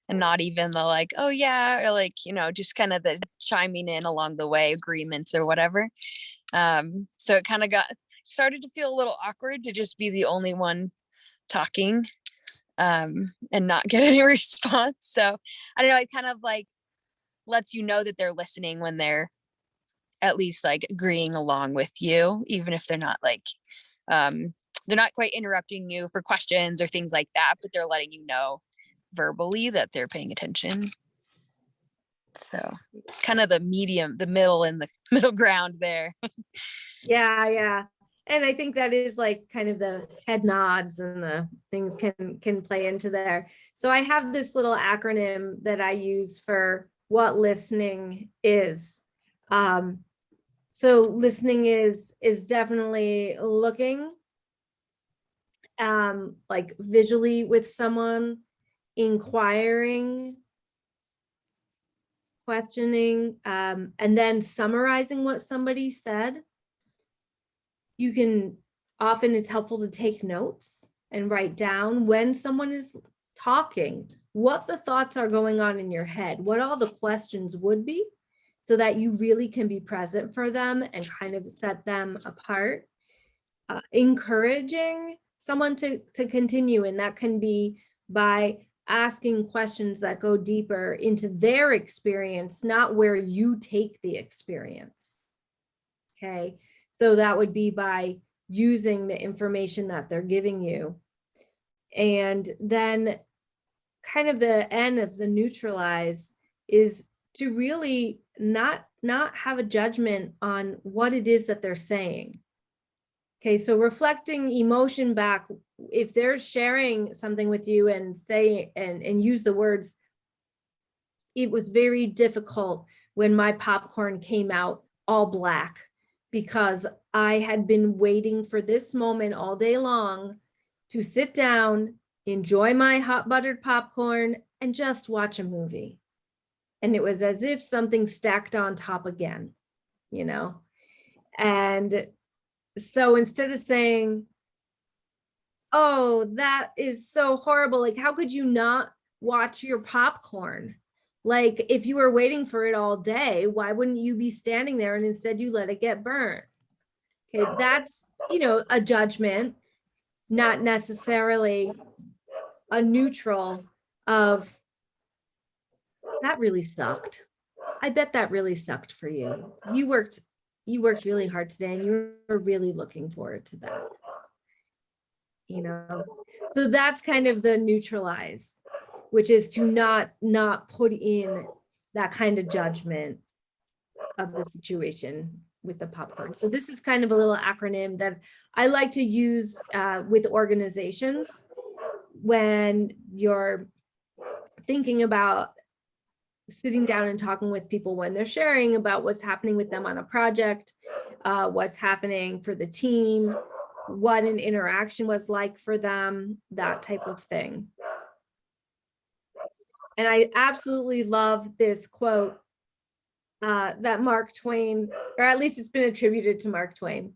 and not even the like, oh yeah, or like, just kind of the chiming in along the way, agreements or whatever. So it kind of started to feel a little awkward to just be the only one talking, and not get any response. So I don't know, it kind of like lets you know that they're listening when they're at least like agreeing along with you, even if they're not like, they're not quite interrupting you for questions or things like that, but they're letting you know verbally that they're paying attention. So kind of the middle and the middle ground there. Yeah. And I think that is like kind of the head nods and the things can play into there. So I have this little acronym that I use for what listening is. So listening is definitely looking like visually with someone, inquiring, questioning, and then summarizing what somebody said. Often it's helpful to take notes and write down when someone is talking, what the thoughts are going on in your head, what all the questions would be, so that you really can be present for them and kind of set them apart. Encouraging someone to continue, and that can be by asking questions that go deeper into their experience, not where you take the experience. Okay, so that would be by using the information that they're giving you. And then kind of the end of the neutralize is to really not have a judgment on what it is that they're saying. Okay, so reflecting emotion back, if they're sharing something with you and say and use the words, it was very difficult when my popcorn came out all black, because I had been waiting for this moment all day long to sit down, enjoy my hot buttered popcorn, and just watch a movie. And it was as if something stacked on top again, And so instead of saying, oh, that is so horrible, like, how could you not watch your popcorn? Like, if you were waiting for it all day, why wouldn't you be standing there and instead you let it get burnt? Okay, that's, a judgment, not necessarily a neutral of, that really sucked. I bet that really sucked for you. You worked really hard today and you were really looking forward to that. So that's kind of the neutralize, which is to not put in that kind of judgment of the situation with the popcorn. So this is kind of a little acronym that I like to use with organizations when you're thinking about sitting down and talking with people, when they're sharing about what's happening with them on a project, what's happening for the team, what an interaction was like for them, that type of thing. And I absolutely love this quote that Mark Twain, or at least it's been attributed to Mark Twain.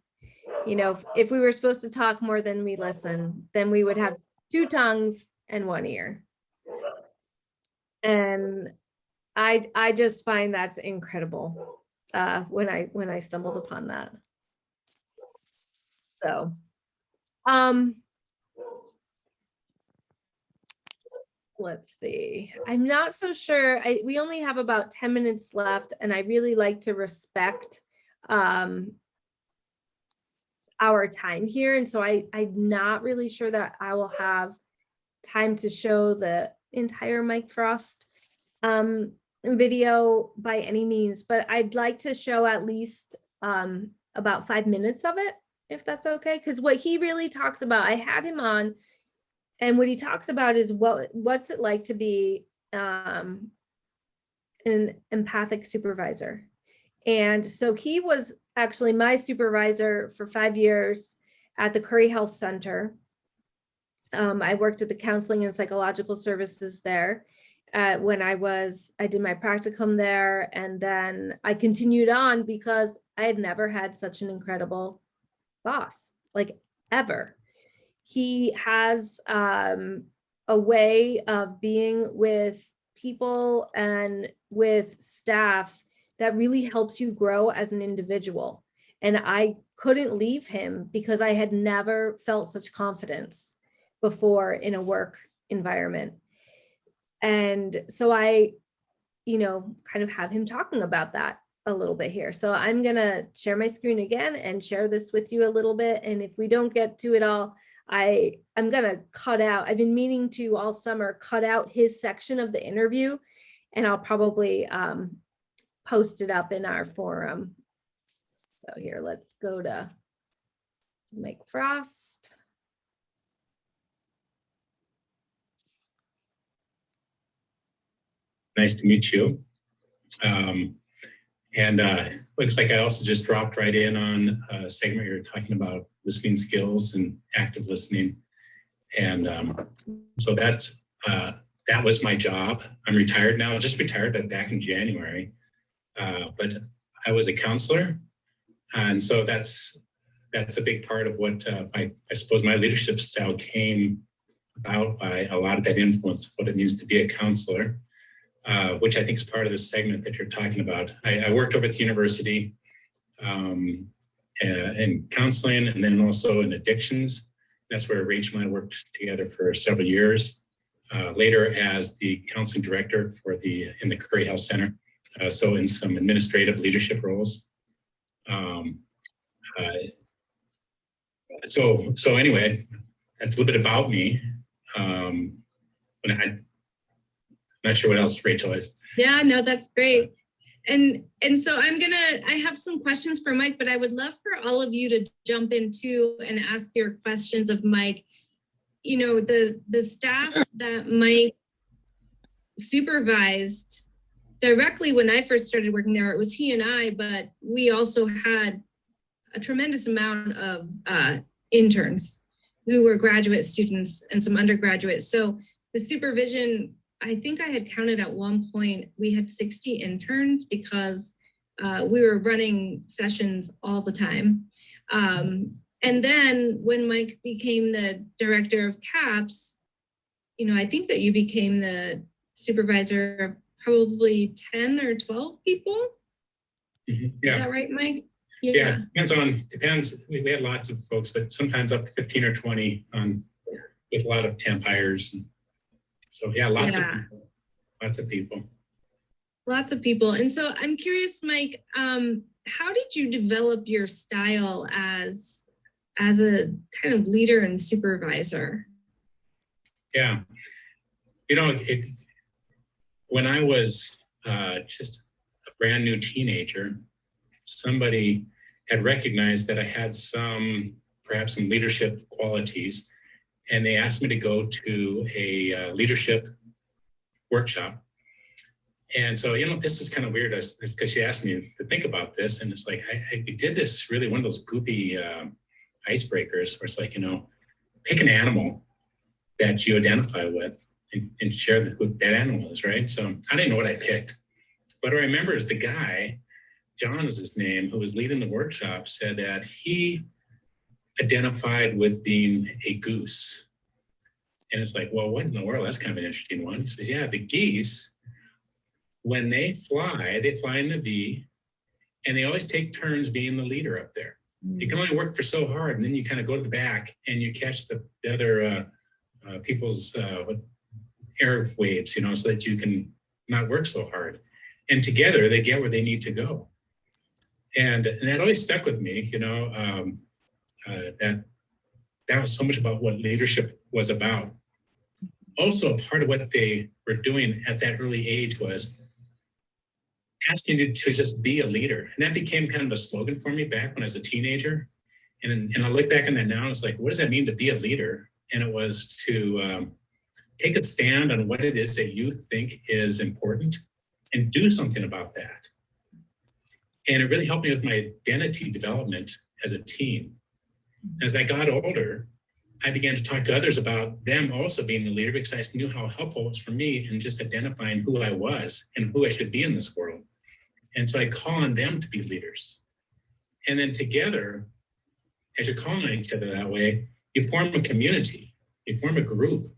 If we were supposed to talk more than we listen, then we would have 2 tongues and 1 ear. And I just find that's incredible when I stumbled upon that. So, let's see. I'm not so sure. We only have about 10 minutes left, and I really like to respect our time here. And so I'm not really sure that I will have time to show the entire Mike Frost video by any means, but I'd like to show at least about 5 minutes of it, if that's okay. Because what he really talks about, I had him on, and what he talks about is what's it like to be an empathic supervisor. And so he was actually my supervisor for 5 years at the Curry Health Center. I worked at the counseling and psychological services there when I did my practicum there. And then I continued on because I had never had such an incredible boss, like ever. He has a way of being with people and with staff that really helps you grow as an individual. And I couldn't leave him because I had never felt such confidence before in a work environment. And so I, kind of have him talking about that a little bit here. So I'm gonna share my screen again and share this with you a little bit. And if we don't get to it all, I'm gonna cut out, I've been meaning to all summer cut out his section of the interview, and I'll probably post it up in our forum. So here, let's go to Mike Frost. Nice to meet you. Looks like I also just dropped right in on a segment you're talking about listening skills and active listening. And so that was my job. I'm retired now, just retired, but back in January. But I was a counselor. And so that's a big part of what I suppose my leadership style came about by a lot of that influence of what it means to be a counselor. Which I think is part of this segment that you're talking about. I worked over at the university in counseling and then also in addictions. That's where Rachel and I worked together for several years. Later as the counseling director in the Curry Health Center. So in some administrative leadership roles. So anyway, that's a little bit about me. Not sure what else Rachel is. Yeah, no, that's great. And so I have some questions for Mike, but I would love for all of you to jump in too and ask your questions of Mike. The staff that Mike supervised directly when I first started working there, it was he and I, but we also had a tremendous amount of interns who were graduate students and some undergraduates. So the supervision, I think I had counted at one point, we had 60 interns because we were running sessions all the time. And then when Mike became the director of CAPS, I think that you became the supervisor of probably 10 or 12 people. Mm-hmm. Yeah. Is that right, Mike? Yeah, depends. We had lots of folks, but sometimes up to 15 or 20 with a lot of temp hires. So yeah, lots of people. Lots of people. And so I'm curious, Mike, how did you develop your style as a kind of leader and supervisor? Yeah, when I was just a brand new teenager, somebody had recognized that I had perhaps some leadership qualities. And they asked me to go to a leadership workshop. And so, this is kind of weird because she asked me to think about this. And it's like, we did this really one of those goofy icebreakers where it's like, pick an animal that you identify with and share who that animal is, right? So I didn't know what I picked. But what I remember is the guy, John was his name, who was leading the workshop, said that he identified with being a goose. And it's like, well, what in the world? That's kind of an interesting one. So yeah, the geese, when they fly in the V, and they always take turns being the leader up there. You can only work for so hard, and then you kind of go to the back and you catch the other people's air waves, so that you can not work so hard. And together they get where they need to go. And that always stuck with me, that was so much about what leadership was about. also a part of what they were doing at that early age was asking you to just be a leader. And that became kind of a slogan for me back when I was a teenager. And I look back on that now, and it's like, what does that mean to be a leader? And it was to take a stand on what it is that you think is important and do something about that. And it really helped me with my identity development as a teen. As I got older, I began to talk to others about them also being a leader because I knew how helpful it was for me in just identifying who I was and who I should be in this world. And so I call on them to be leaders. And then together, as you're calling on each other that way, you form a community, you form a group.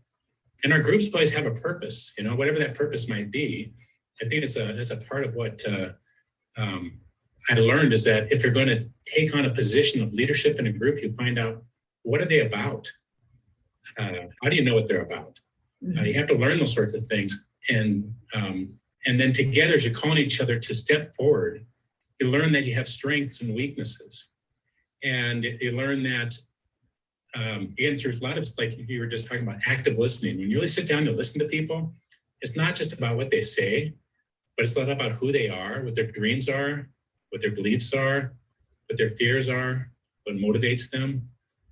And our groups always have a purpose, you know, whatever that purpose might be. I think it's a part of what I learned is that if you're going to take on a position of leadership in a group, you find out what are they about? How do you know what they're about? You have to learn those sorts of things. And then together, as you call on each other to step forward, you learn that you have strengths and weaknesses. And you learn that, again, through a lot of, like you were just talking about, active listening. When you really sit down to listen to people, it's not just about what they say, but it's a lot about who they are, what their dreams are, what their beliefs are, what their fears are, what motivates them.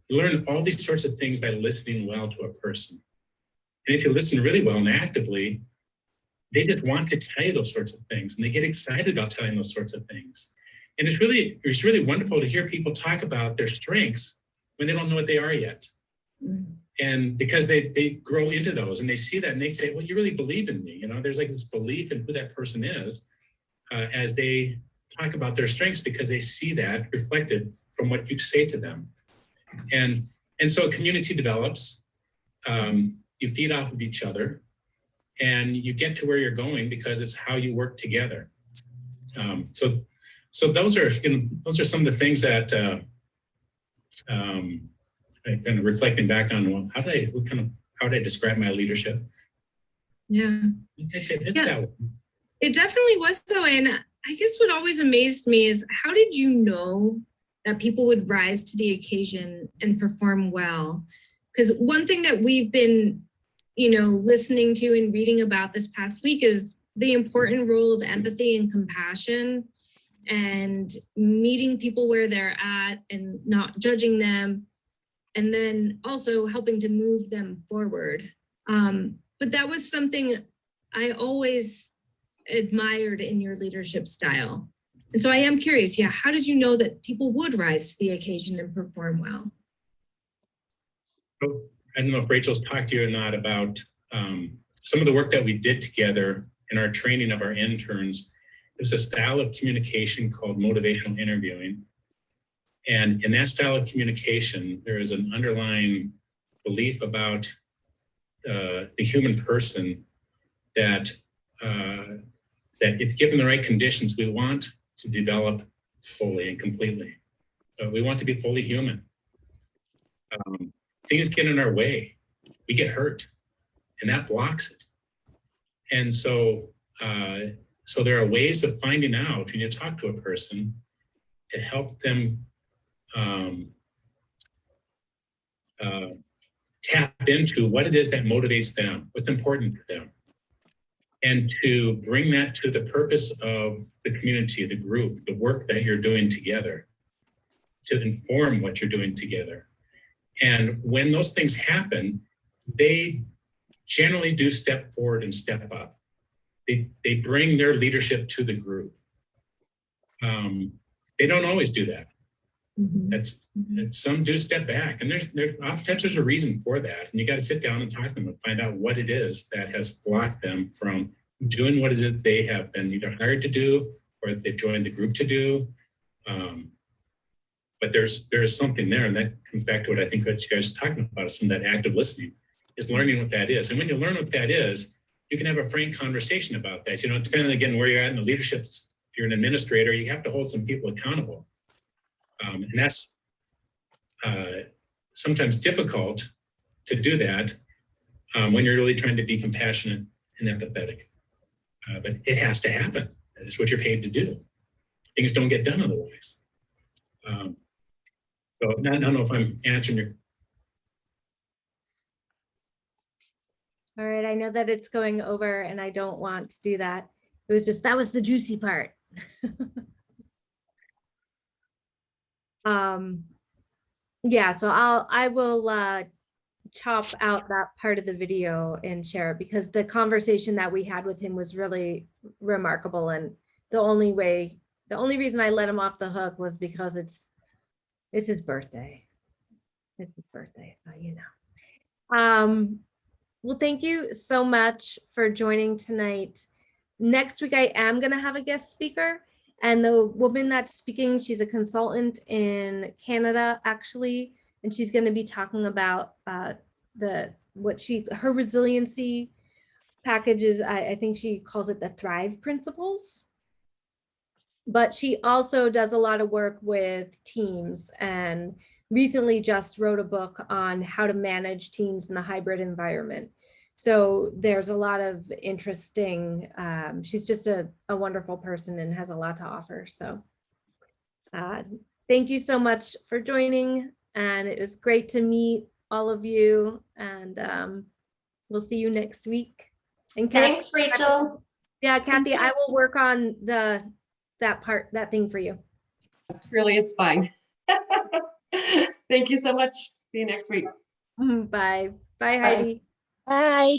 You learn all these sorts of things by listening well to a person. And if you listen really well and actively, they just want to tell you those sorts of things, and they get excited about telling those sorts of things. And it's really wonderful to hear people talk about their strengths when they don't know what they are yet. And because they grow into those and they see that and they say, well, you really believe in me. You know, there's like this belief in who that person is as they talk about their strengths because they see that reflected from what you say to them. And so a community develops, you feed off of each other, and you get to where you're going because it's how you work together. So those are some of the things that kind of reflecting back on, well, how would I describe my leadership? Yeah. I say that way. It definitely was though. And I guess what always amazed me is how did you know that people would rise to the occasion and perform well? Because one thing that we've been, listening to and reading about this past week is the important role of empathy and compassion and meeting people where they're at and not judging them, and then also helping to move them forward. But that was something I always admired in your leadership style. And so I am curious, how did you know that people would rise to the occasion and perform well? I don't know if Rachel's talked to you or not about some of the work that we did together in our training of our interns. There's a style of communication called motivational interviewing. And in that style of communication, there is an underlying belief about the human person that if given the right conditions, we want to develop fully and completely. So we want to be fully human. Things get in our way. We get hurt, and that blocks it. And so there are ways of finding out when you talk to a person to help them tap into what it is that motivates them, what's important to them, and to bring that to the purpose of the community, the group, the work that you're doing together, to inform what you're doing together. And when those things happen, they generally do step forward and step up. They bring their leadership to the group. They don't always do that. Some do step back, and there's oftentimes there's a reason for that. And you got to sit down and talk to them and find out what it is that has blocked them from doing what it is they have been either hired to do or they've joined the group to do. But there is something there, and that comes back to what I think what you guys are talking about, is some of that active listening, is learning what that is. And when you learn what that is, you can have a frank conversation about that. Depending again where you're at in the leadership, if you're an administrator, you have to hold some people accountable. And that's sometimes difficult to do that when you're really trying to be compassionate and empathetic. But it has to happen. That is what you're paid to do. Things don't get done otherwise. So I don't know if I'm answering your. All right, I know that it's going over and I don't want to do that. It was just, that was the juicy part. Yeah, so I will chop out that part of the video and share it because the conversation that we had with him was really remarkable. And the only reason I let him off the hook was because it's his birthday. It's his birthday, so you know. Well, thank you so much for joining tonight. Next week, I am going to have a guest speaker. And the woman that's speaking, she's a consultant in Canada, actually. And she's going to be talking about her resiliency packages. I think she calls it the Thrive Principles. But she also does a lot of work with teams and recently just wrote a book on how to manage teams in the hybrid environment. So there's a lot of interesting, she's just a wonderful person and has a lot to offer. So thank you so much for joining. And it was great to meet all of you. And we'll see you next week. And Thanks, Rachel. Yeah, Kathy, I will work on that thing for you. Really, it's fine. Thank you so much. See you next week. Bye. Bye, Heidi. Bye.